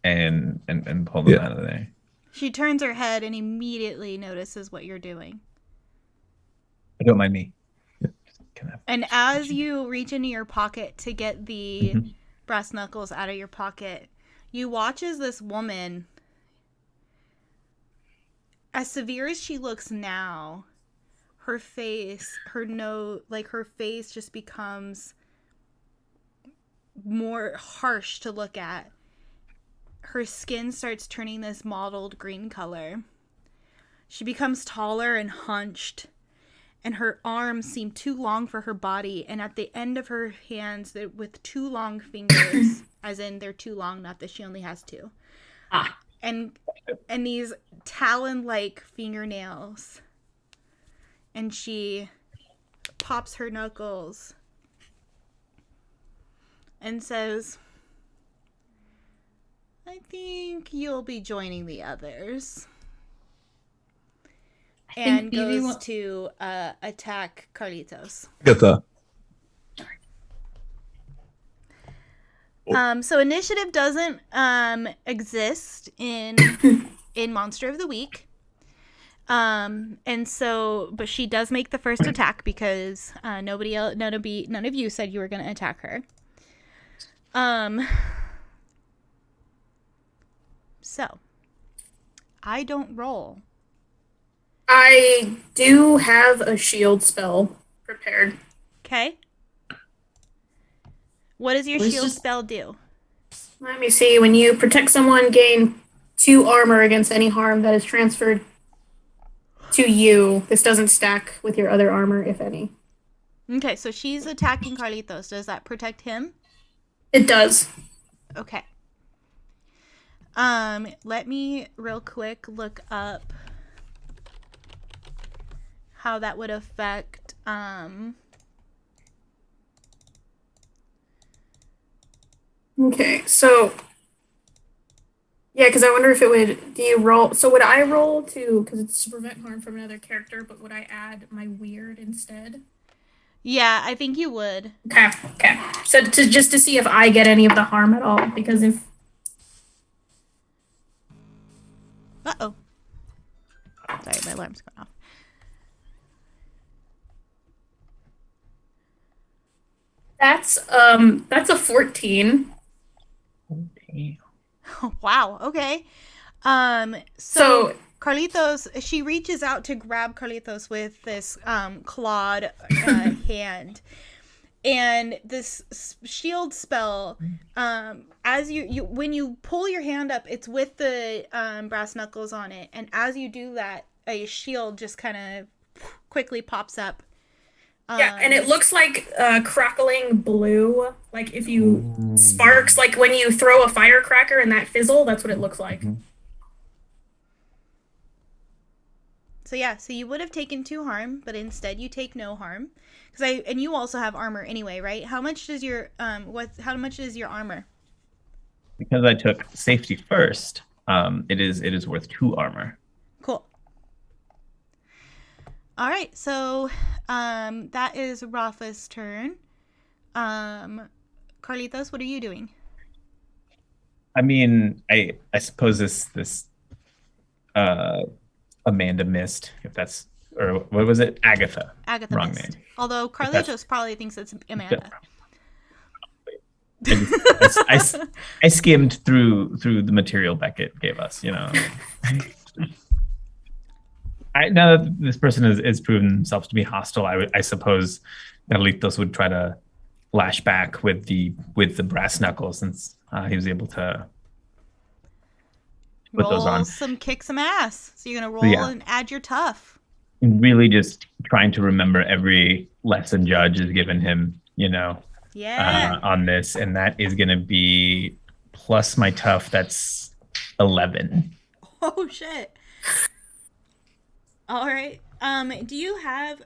and pull them out of there. She turns her head and immediately notices what you're doing. Don't mind me. And as you reach into your pocket to get the brass knuckles out of your pocket, you watch as this woman, as severe as she looks now, her face, her nose, like her face just becomes more harsh to look at. Her skin starts turning this mottled green color. She becomes taller and hunched, and her arms seem too long for her body, and at the end of her hands, with 2 long fingers, as in they're too long, not that she only has 2. And these talon-like fingernails. And she pops her knuckles and says, I think you'll be joining the others. And goes to attack Carlitos. Get the So initiative doesn't exist in Monster of the Week. And so, but she does make the first attack because none of you said you were going to attack her. So I don't roll. I do have a shield spell prepared. Okay. What does your shield spell do? Let me see. When you protect someone, gain 2 armor against any harm that is transferred to you. This doesn't stack with your other armor, if any. Okay, so she's attacking Carlitos. Does that protect him? It does. Okay. Let me real quick look up how that would affect Okay, so yeah, because I wonder if it would. Do you roll? So would I roll to? Because it's to prevent harm from another character, but would I add my weird instead? yeah, I think you would. Okay, okay. So to just to see if I get any of the harm at all, because if Uh-oh. Sorry, my alarm's going off. that's a 14. Wow, okay. So So Carlitos, she reaches out to grab Carlitos with this clawed hand. And this shield spell, as you when you pull your hand up, it's with the brass knuckles on it, and as you do that, a shield just kind of quickly pops up. yeah, and it looks like crackling blue, like if you sparks, like when you throw a firecracker and that fizzle, that's what it looks like. So yeah, so you would have taken 2 harm, but instead you take no harm, and you also have armor anyway, right? How much does your how much is your armor? Because I took safety first, it is worth 2 armor. Cool. All right, so that is Rafa's turn. Carlitos, what are you doing? I mean, I suppose this Amanda missed, if that's, or what was it? Agatha. Agatha Wrong missed. name. Although Carlitos probably thinks it's Amanda. I skimmed through the material Beckett gave us, you know. Now that this person is proven himself to be hostile, I suppose Carlitos would try to lash back with the brass knuckles, since he was able to put those on. Kick some ass. So you're gonna roll and add your tough. Really just trying to remember every lesson Judge has given him, you know, on this, and that is going to be plus my tough. That's 11. Oh shit! All right. Do you have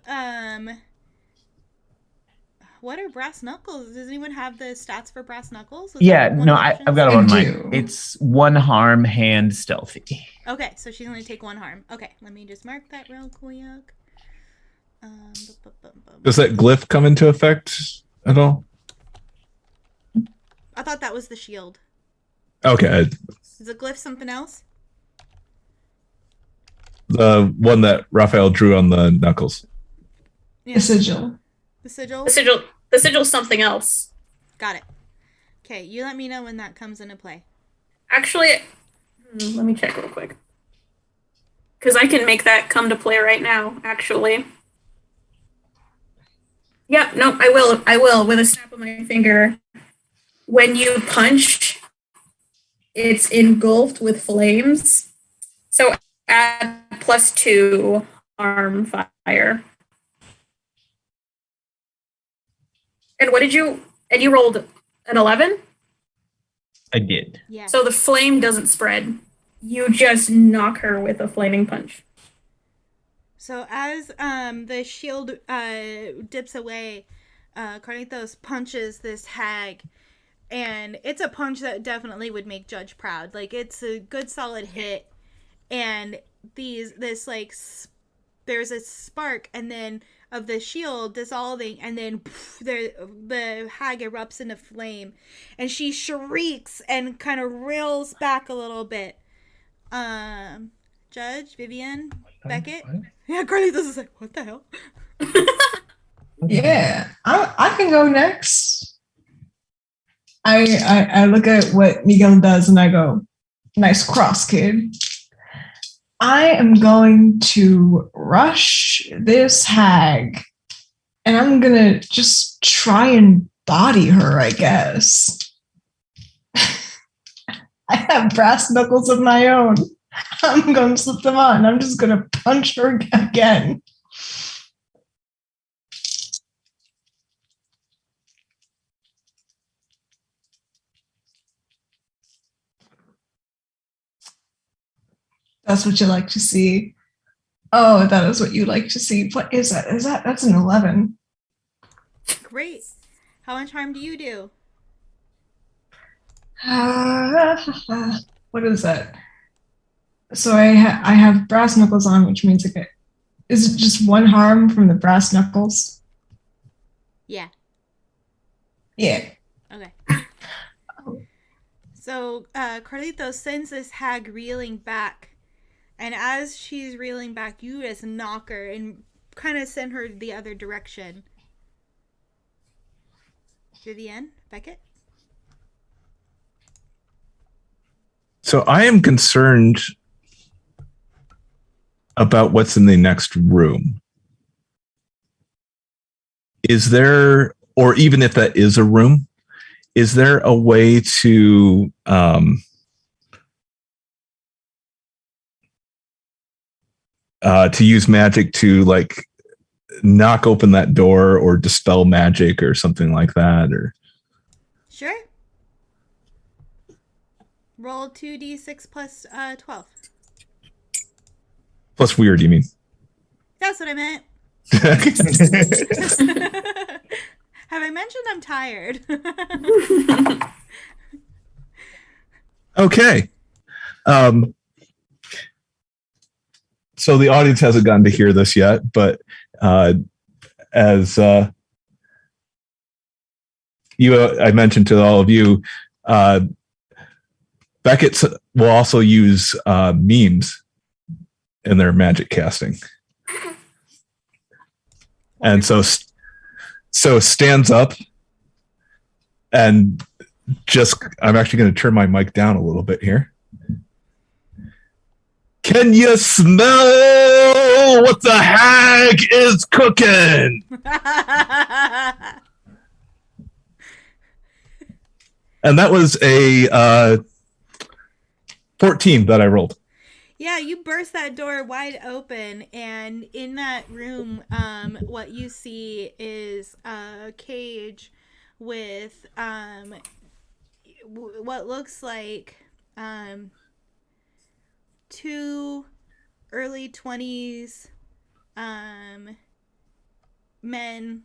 what are brass knuckles? Does anyone have the stats for brass knuckles? I've got it on mine. It's 1 harm, hand, stealthy. Okay, so she's gonna take 1 harm. Okay, let me just mark that real quick. Does that glyph come into effect at all? I thought that was the shield. Okay. Is the glyph something else? The one that Raphael drew on the knuckles. Yeah. The sigil. The sigil? The sigil's something else. Got it. Okay, you let me know when that comes into play. Actually, let me check real quick. Because I can make that come to play right now, actually. Yeah, no, I will, with a snap of my finger. When you punch, it's engulfed with flames. So add +2 arm fire. And you rolled an 11? I did. Yeah. So the flame doesn't spread. You just knock her with a flaming punch. So as the shield dips away, Carlitos punches this hag, and it's a punch that definitely would make Judge proud. Like, it's a good solid hit, and there's a spark, and then of the shield dissolving, and then the hag erupts into flame, and she shrieks and kind of reels back a little bit. Judge, Vivian, Beckett. Yeah, Carlitos is like, what the hell? Yeah, I can go next. I look at what Miguel does and I go, nice cross, kid. I am going to rush this hag and I'm going to just try and body her, I guess. I have brass knuckles of my own. I'm going to slip them on. I'm just going to punch her again. That's what you like to see. Oh, that is what you like to see. What is that? That's an 11. Great. How much harm do you do? What is that? So I have brass knuckles on, which means I get. Is it just one harm from the brass knuckles? Yeah. Yeah. Okay. So Carlito sends this hag reeling back. And as she's reeling back, you just knock her and kind of send her the other direction. Vivienne, Beckett? So I am concerned about what's in the next room. Is there, or even if that is a room, is there a way to use magic to like knock open that door or dispel magic or something like that? Or Sure. Roll 2d6 plus 12. plus weird, you mean? That's what I meant. Have I mentioned I'm tired? Okay. So the audience hasn't gotten to hear this yet, but as I mentioned to all of you, Beckett will also use memes in their magic casting. And so stands up and just, I'm actually going to turn my mic down a little bit here. Can you smell what the hag is cooking? And that was a 14 that I rolled. Yeah, you burst that door wide open, and in that room, what you see is a cage with what looks like two early 20s men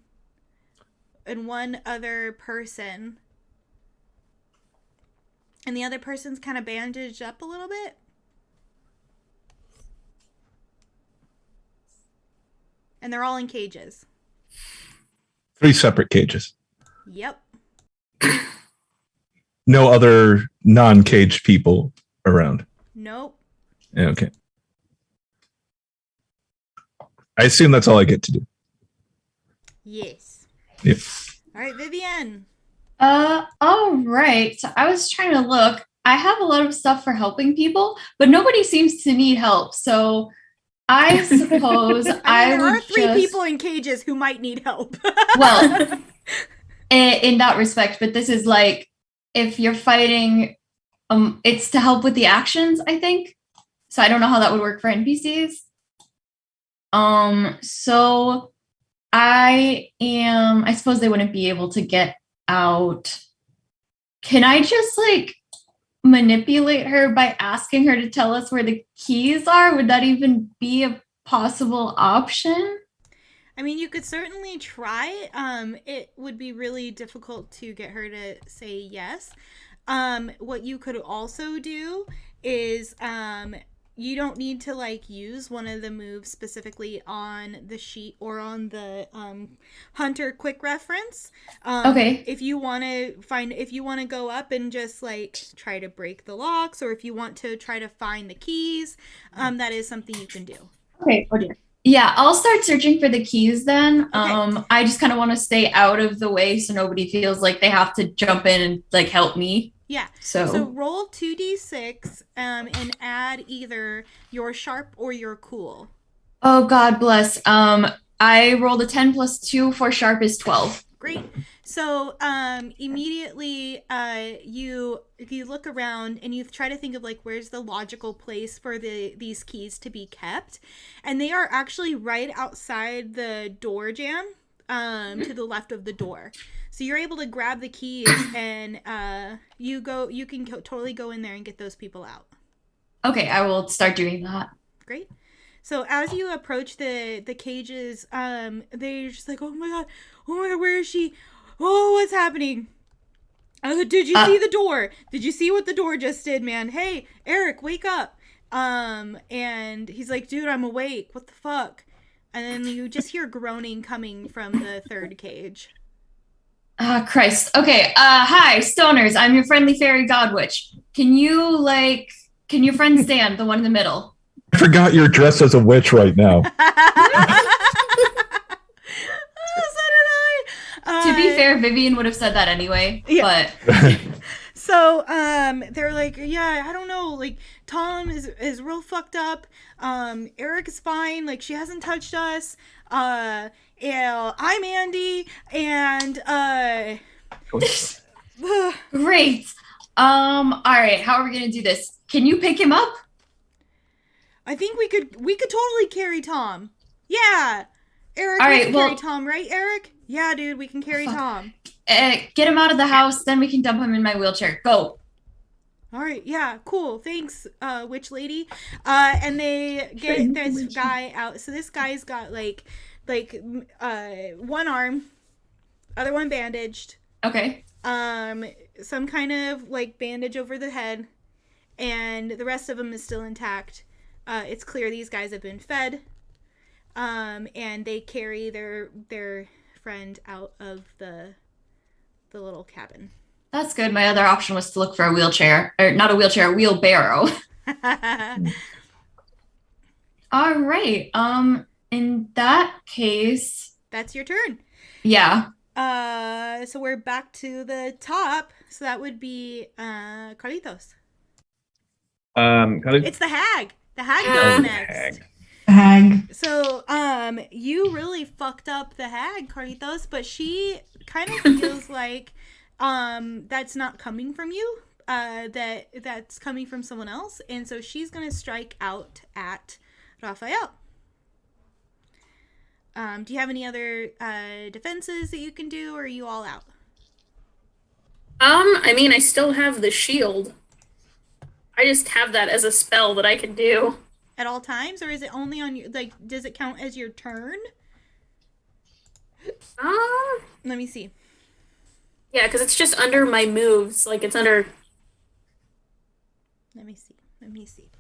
and one other person. And the other person's kind of bandaged up a little bit. And they're all in cages. 3 separate cages. Yep. No other non-caged people around. Nope. Okay. I assume that's all I get to do. Yes. Yep. All right, Vivienne. All right. So I was trying to look. I have a lot of stuff for helping people, but nobody seems to need help. So I suppose there are 3 people in cages who might need help. Well, in that respect, but this is like if you're fighting, it's to help with the actions, I think. So I don't know how that would work for NPCs. So I suppose they wouldn't be able to get out. Can I just like manipulate her by asking her to tell us where the keys are? Would that even be a possible option? I mean, you could certainly try. It would be really difficult to get her to say yes. What you could also do is you don't need to like use one of the moves specifically on the sheet or on the hunter quick reference. Okay. If you want to go up and just like try to break the locks, or if you want to try to find the keys, that is something you can do. Okay. Oh dear. Yeah, I'll start searching for the keys then. Okay. I just kind of want to stay out of the way so nobody feels like they have to jump in and like help me. Yeah. So roll 2d6 and add either your sharp or your cool. Oh, God bless. I rolled a 10 plus 2 for sharp is 12. Great. So immediately you look around and you try to think of like where's the logical place for these keys to be kept, and they are actually right outside the door jamb to the left of the door. So you're able to grab the keys and you can totally go in there and get those people out. Okay, I will start doing that. Great. So as you approach the cages, they're just like, oh my god, where is she? Oh, what's happening? Did you see the door? Did you see what the door just did, man? Hey, Eric, wake up. And he's like, dude, I'm awake. What the fuck? And then you just hear groaning coming from the third cage. Ah, Christ. Okay. Hi, stoners. I'm your friendly fairy god witch. Can your friend stand, the one in the middle? I forgot you're dressed as a witch right now. To be fair, Vivian would have said that anyway. Yeah. But So, they're like, yeah, I don't know, like, Tom is real fucked up. Eric is fine, like, she hasn't touched us. Yeah, I'm Andy, and, great. All right, how are we gonna do this? Can you pick him up? I think we could totally carry Tom. Yeah. Eric, All we right, can well- carry Tom, right, Eric? Yeah, dude, we can carry Tom. Get him out of the house, then we can dump him in my wheelchair. Go. All right, yeah, cool. Thanks, witch lady. And they get this guy out. So this guy's got like one arm, other one bandaged. Okay. Some kind of like bandage over the head, and the rest of him is still intact. It's clear these guys have been fed. And they carry their friend out of the little cabin. That's good. My other option was to look for a wheelchair. Or not a wheelchair, a wheelbarrow. All right. In that case, That's your turn. yeah. So we're back to the top. So that would be Carlitos. It's the hag. The hag goes next. Hag. So, you really fucked up the hag, Carlitos, but she kind of feels like that's not coming from you. That's coming from someone else, and so she's gonna strike out at Raphael. Do you have any other defenses that you can do, or are you all out? I mean, I still have the shield. I just have that as a spell that I can do. At all times, or is it only on your, like, does it count as your turn? Let me see. Yeah, because it's just under my moves. Like, it's under... Let me see.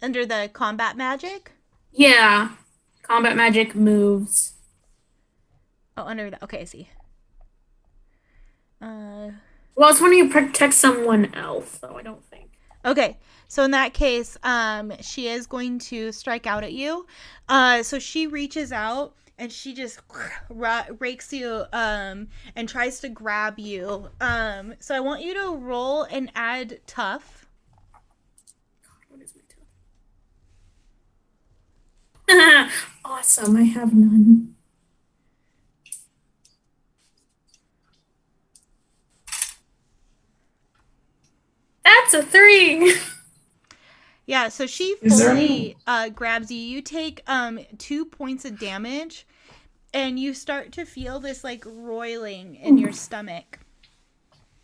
Under the combat magic? Yeah. Combat magic moves. Oh, under that. Okay, I see. Well, it's when you protect someone else, though, I don't think. Okay, so in that case, she is going to strike out at you. So she reaches out and she just rakes you and tries to grab you. So I want you to roll and add tough. What is my tough? Awesome, I have none. That's a 3. Yeah, so she Is there- fully grabs you. You take 2 points of damage, and you start to feel this like roiling in your stomach.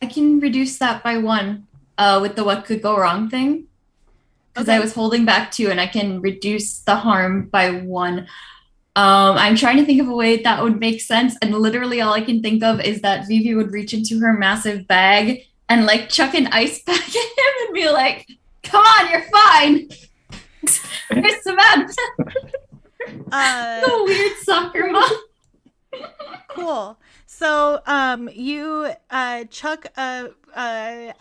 I can reduce that by 1 with the what could go wrong thing. Because I Okay. was holding back 2 and I can reduce the harm by 1. I'm trying to think of a way that would make sense. And literally all I can think of is that Vivi would reach into her massive bag and like chuck an ice pack at him and be like, come on, you're fine. Here's cement. The weird soccer mom. Cool. So, you chuck a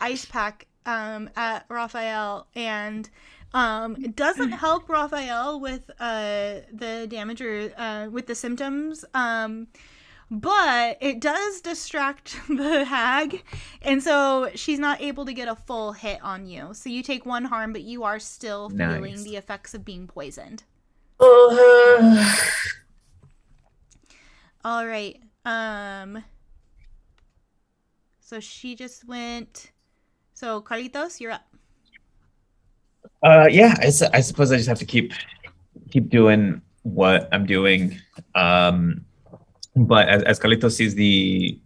ice pack at Raphael, and it doesn't help Raphael with the damage or with the symptoms. But it does distract the hag, and so she's not able to get a full hit on you. So you take 1 harm, but you are still feeling Nice. the effects of being poisoned. All right. So she just went. So Carlitos, you're up. Yeah, I suppose I just have to keep doing what I'm doing. But as Carlitos sees the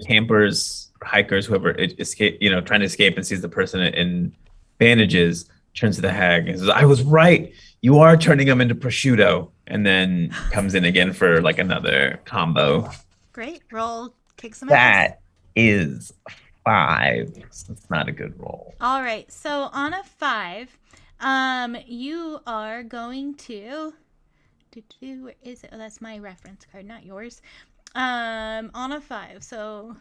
campers hikers, whoever escape, trying to escape and sees the person in bandages, turns to the hag and says, "I was right. You are turning them into prosciutto," and then comes in again for like another combo. Great. Roll kick some ass. That is 5. So it's not a good roll. All right. So on a 5, you are going to. Where is it? Oh, that's my reference card, not yours. On a 5, so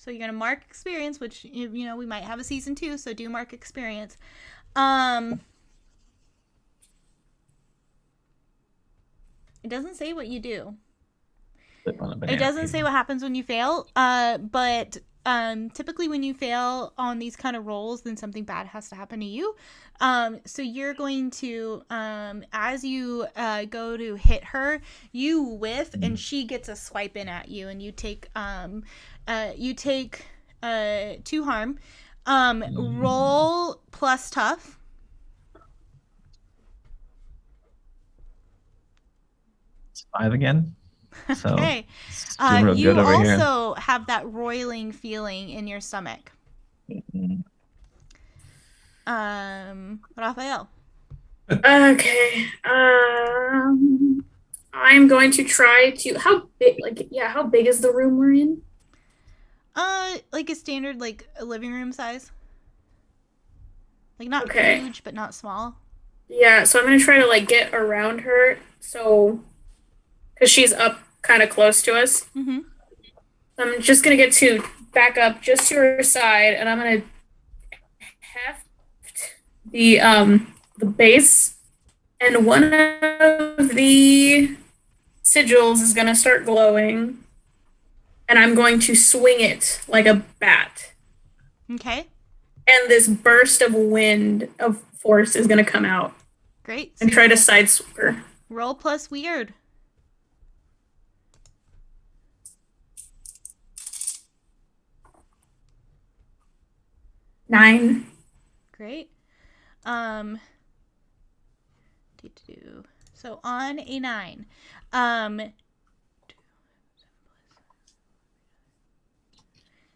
you're gonna mark experience, which we might have a season 2, so do mark experience. It doesn't say what you do. It doesn't say what happens when you fail. But typically when you fail on these kind of rolls, then something bad has to happen to you. So you're going to, as you go to hit her, you whiff, and she gets a swipe in at you, and you take 2 harm. Roll plus tough. It's 5 again. So Okay. doing real You good over also have that roiling feeling in your stomach. here. Raphael. Okay. I'm going to try to. How big? How big is the room we're in? Like a standard, like a living room size. Like not Okay. huge, but not small. Yeah. So I'm gonna try to get around her. So, because she's up kind of close to us. Mm-hmm. I'm just gonna get to back up just to her side, and I'm gonna heft the base, and one of the sigils is gonna start glowing, and I'm going to swing it like a bat. Okay. And this burst of wind of force is gonna come out Great. and try to sideswipe her. Roll plus weird. Nine. Great. So on a 9,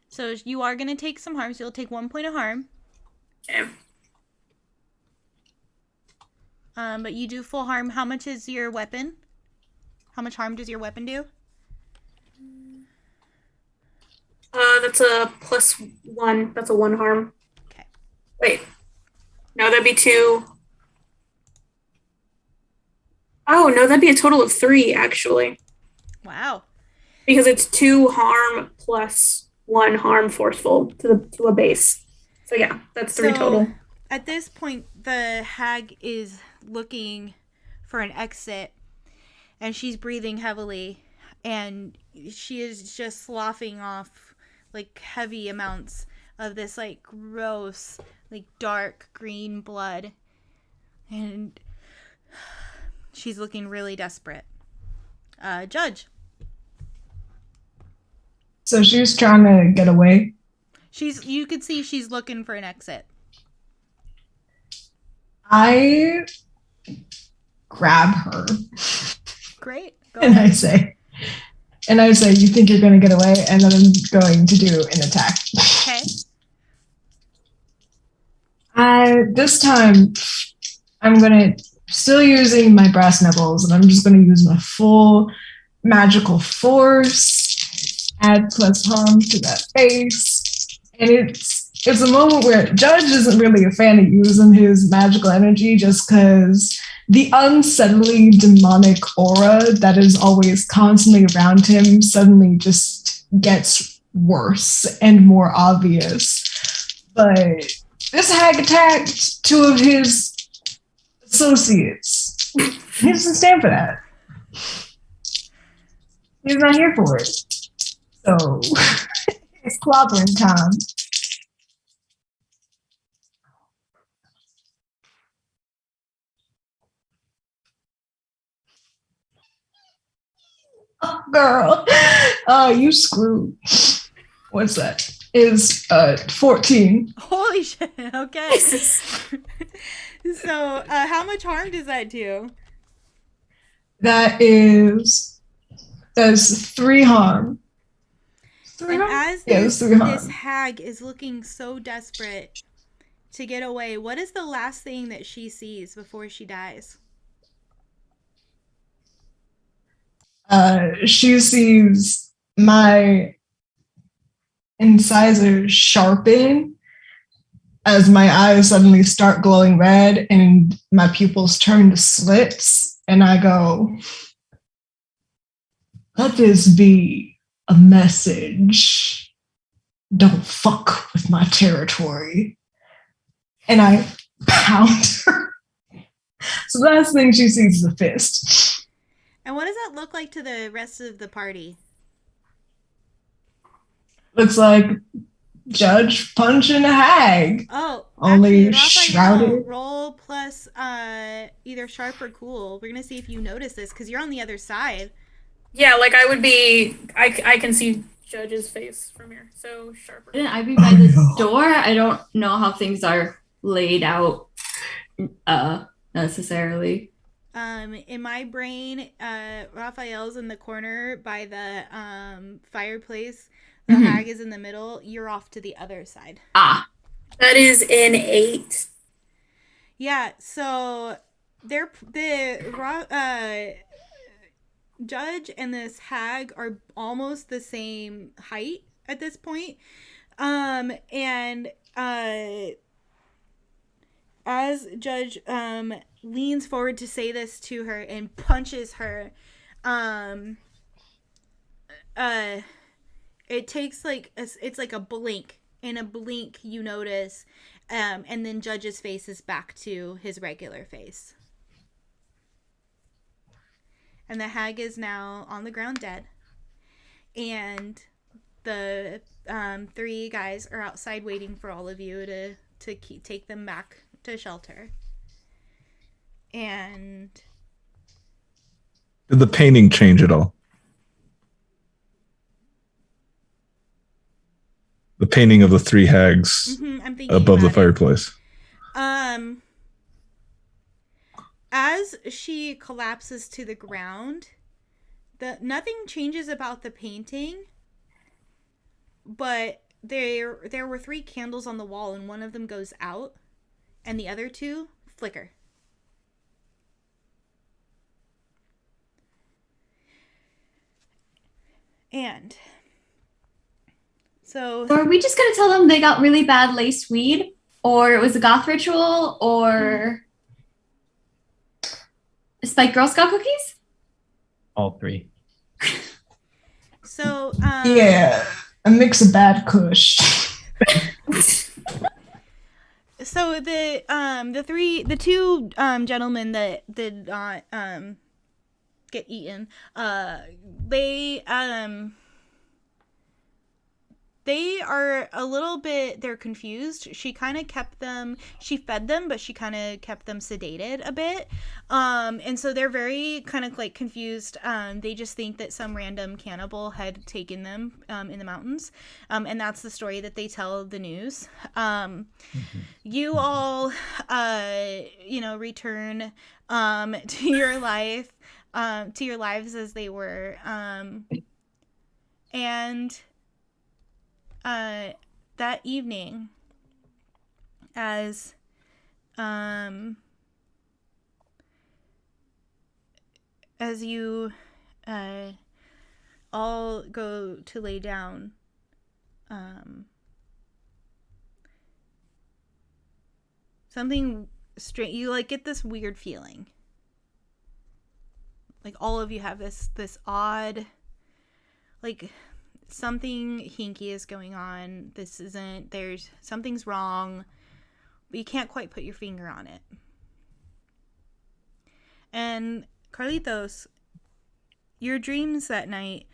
so you are gonna take some harm. So you'll take 1 point of harm. Okay. But you do full harm. How much is your weapon? How much harm does your weapon do? That's a +1. That's a 1 harm. Okay. Wait. No, that'd be 2. Oh, no, that'd be a total of 3, actually. Wow. Because it's 2 harm plus 1 harm forceful to a base. So yeah, that's 3 total. At this point, the hag is looking for an exit, and she's breathing heavily, and she is just sloughing off like heavy amounts of this like gross, like dark green blood, and she's looking really desperate. Judge. So she's trying to get away. You could see she's looking for an exit. I grab her Great. Go and ahead. I say, you think you're going to get away? And then I'm going to do an attack. Okay. This time, I'm going to, still using my brass knuckles, and I'm just going to use my full magical force, add plus harm to that base. And it's a moment where Judge isn't really a fan of using his magical energy just because the unsettling demonic aura that is always constantly around him suddenly just gets worse and more obvious. But this hag attacked 2 of his associates. He doesn't stand for that. He's not here for it. So it's clobbering time. Oh, girl. Oh, you screwed. What's that? Is 14. Holy shit. Okay. So, how much harm does that do? That's 3 harm. And as Yeah, this, it's Suhan. this hag is looking so desperate to get away, what is the last thing that she sees before she dies? She sees my incisor sharpen as my eyes suddenly start glowing red and my pupils turn to slits, and I go, let this be a message. Don't fuck with my territory. And I pound her. So the last thing she sees is a fist. And what does that look like to the rest of the party? Looks like Judge punching a hag. Oh, Only actually, Raphael, shrouded. roll plus either sharp or cool. We're gonna see if you notice this because you're on the other side. Yeah, like I would be. I can see Judge's face from here. So sharper. Wouldn't I be by the door? I don't know how things are laid out necessarily. In my brain, Raphael's in the corner by the fireplace. The hag is in the middle. You're off to the other side. Ah. That is an 8. Yeah, so they're the Judge and this hag are almost the same height at this point. And as Judge leans forward to say this to her and punches her, it takes like it's like a blink. In a blink, you notice, and then Judge's face is back to his regular face. And the hag is now on the ground dead. And the 3 guys are outside waiting for all of you to take them back to shelter. And Did the painting change at all? The painting of the 3 hags I'm thinking above the about it. fireplace. As she collapses to the ground, nothing changes about the painting, but there were 3 candles on the wall, and one of them goes out, and the other 2 flicker. And so Are we just gonna tell them they got really bad laced weed, or it was a goth ritual, or spiked Girl Scout cookies? All 3. So Yeah, a mix of bad kush. So the 2 gentlemen that did not get eaten, they are a little bit, they're confused. She fed them, but she kind of kept them sedated a bit. And so they're very kind of like confused. They just think that some random cannibal had taken them in the mountains. And that's the story that they tell the news. You all, return to your life, to your lives as they were. And that evening, as you all go to lay down, something strange, you like get this weird feeling, like all of you have this odd, like something hinky is going on. Something's wrong, but you can't quite put your finger on it. And Carlitos, your dreams that night,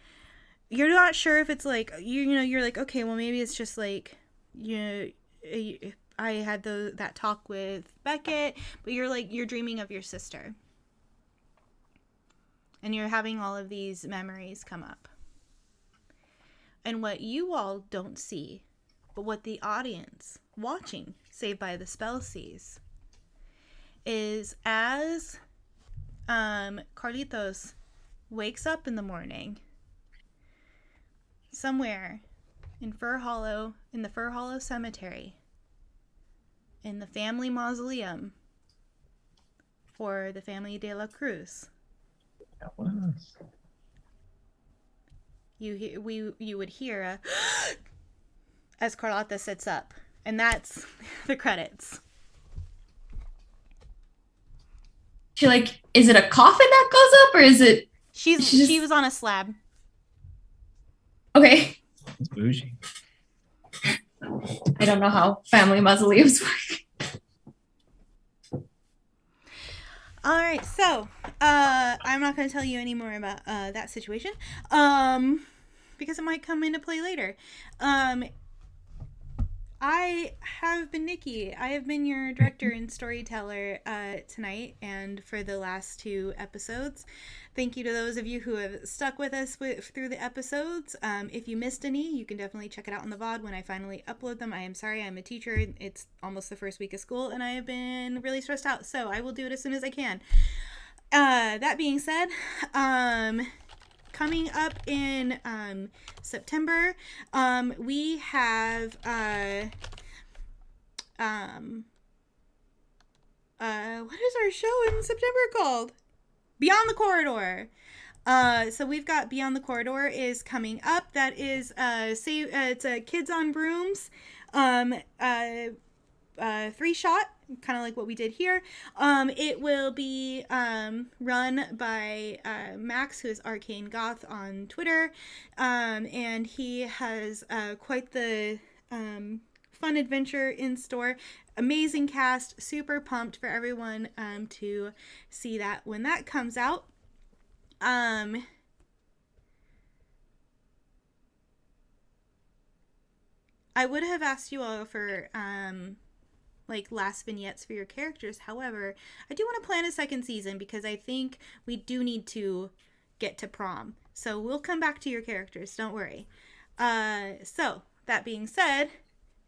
you're not sure if it's like, you're like, okay, well maybe it's just like, I had that talk with Beckett, but you're dreaming of your sister. And you're having all of these memories come up. And what you all don't see, but what the audience watching Saved by the Spell sees, is as Carlitos wakes up in the morning, somewhere in the Fur Hollow Cemetery, in the family mausoleum for the family de la Cruz. That was. You would hear a as Carlotta sits up, and that's the credits. She like, is it a coffin that goes up or is it? She was on a slab. Okay. It's bougie. I don't know how family mausoleums work. All right, so I'm not going to tell you any more about that situation because it might come into play later. I have been Nikki. I have been your director and storyteller tonight and for the last 2 episodes. Thank you to those of you who have stuck with us through the episodes. If you missed any, you can definitely check it out on the VOD when I finally upload them. I am sorry, I'm a teacher. It's almost the first week of school and I have been really stressed out, so I will do it as soon as I can. That being said, coming up in September, we have what is our show in September called? Beyond the Corridor. So we've got Beyond the Corridor is coming up. That is it's a Kids on Brooms 3-shot, kind of like what we did here. It will be run by Max, who is Arcane Goth on Twitter, and he has quite the fun adventure in store. Amazing cast, super pumped for everyone to see that when that comes out. I would have asked you all for like last vignettes for your characters. However, I do want to plan a second season because I think we do need to get to prom. So we'll come back to your characters, don't worry. So that being said,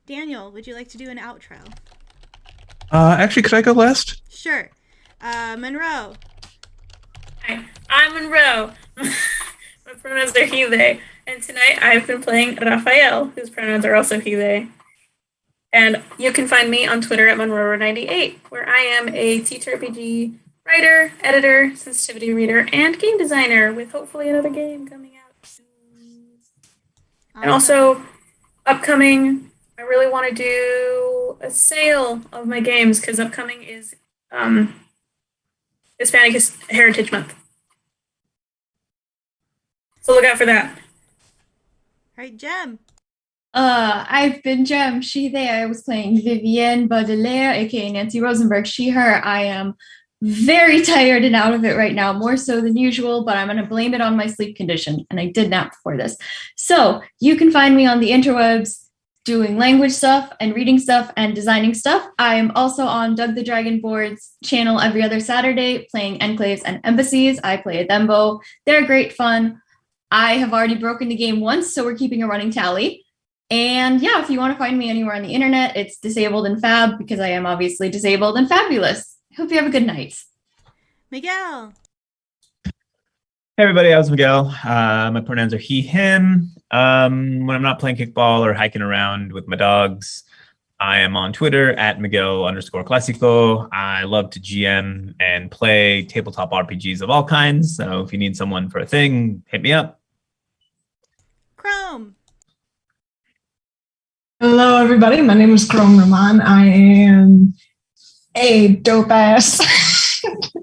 Daniel, would you like to do an outro? Actually, could I go last? Sure. Monroe. Hi, I'm Monroe. My pronouns are he, they. And tonight I've been playing Raphael, whose pronouns are also he, they. And you can find me on Twitter at Monroe98, where I am a TTRPG writer, editor, sensitivity reader, and game designer, with hopefully another game coming out soon. And also, upcoming, I really want to do a sale of my games, because upcoming is Hispanic Heritage Month. So look out for that. All right, Jem. I've been Jem, she, they. I was playing Vivienne Baudelaire, aka Nancy Rosenberg, she, her. I am very tired and out of it right now, more so than usual, but I'm going to blame it on my sleep condition, and I did nap before this. So you can find me on the interwebs doing language stuff and reading stuff and designing stuff. I'm also on Doug the Dragonborn's channel every other Saturday playing Enclaves and Embassies. I play a Thembo. They're great fun. I have already broken the game once, so we're keeping a running tally. And yeah, if you want to find me anywhere on the internet, it's Disabled and Fab, because I am obviously disabled and fabulous. Hope you have a good night. Miguel. Hey everybody, I was Miguel. My pronouns are he, him. When I'm not playing kickball or hiking around with my dogs, I am on Twitter at Miguel_Classico. I love to GM and play tabletop RPGs of all kinds. So if you need someone for a thing, hit me up. Chrome. Hello, everybody. My name is Chrome Rahman. I am a dope-ass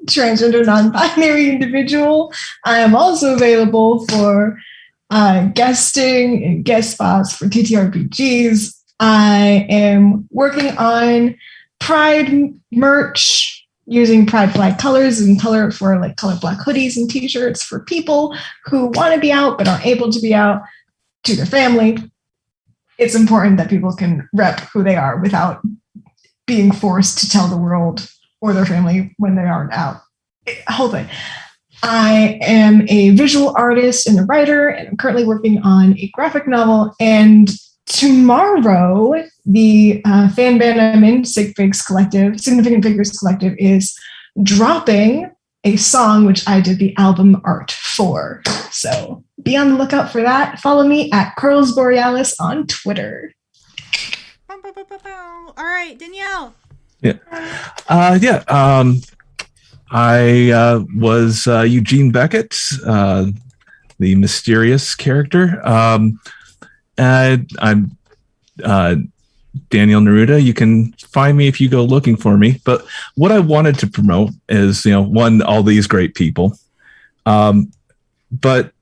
transgender non-binary individual. I am also available for guesting and guest spots for TTRPGs. I am working on Pride merch using Pride flag colors and color for like color black hoodies and t-shirts for people who want to be out but aren't able to be out to their family. It's important that people can rep who they are without being forced to tell the world or their family when they aren't out. Whole thing. I am a visual artist and a writer, and I'm currently working on a graphic novel. And tomorrow, the fan band I'm in, Significant Figures Collective, is dropping a song which I did the album art for. So be on the lookout for that. Follow me at Curls Borealis on Twitter. Bow, bow, bow, bow, bow. All right, Danielle. I was Eugene Beckett, the mysterious character. And I'm Daniel Neruda. You can find me if you go looking for me. But what I wanted to promote is, one, all these great people. But,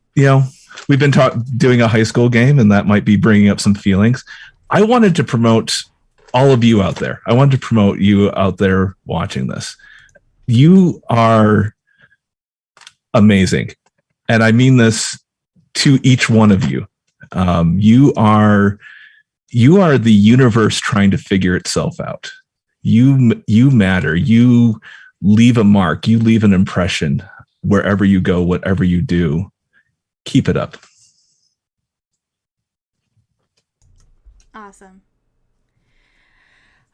we've been doing a high school game, and that might be bringing up some feelings. I wanted to promote all of you out there. I wanted to promote you out there watching this. You are amazing. And I mean this to each one of you. You are the universe trying to figure itself out. You matter. You leave a mark. You leave an impression wherever you go, whatever you do. Keep it up. Awesome.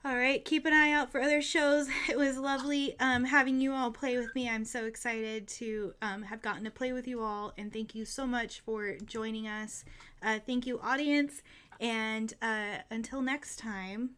All right, keep an eye out for other shows. It was lovely having you all play with me. I'm so excited to have gotten to play with you all, and thank you so much for joining us. Thank you, audience, and until next time.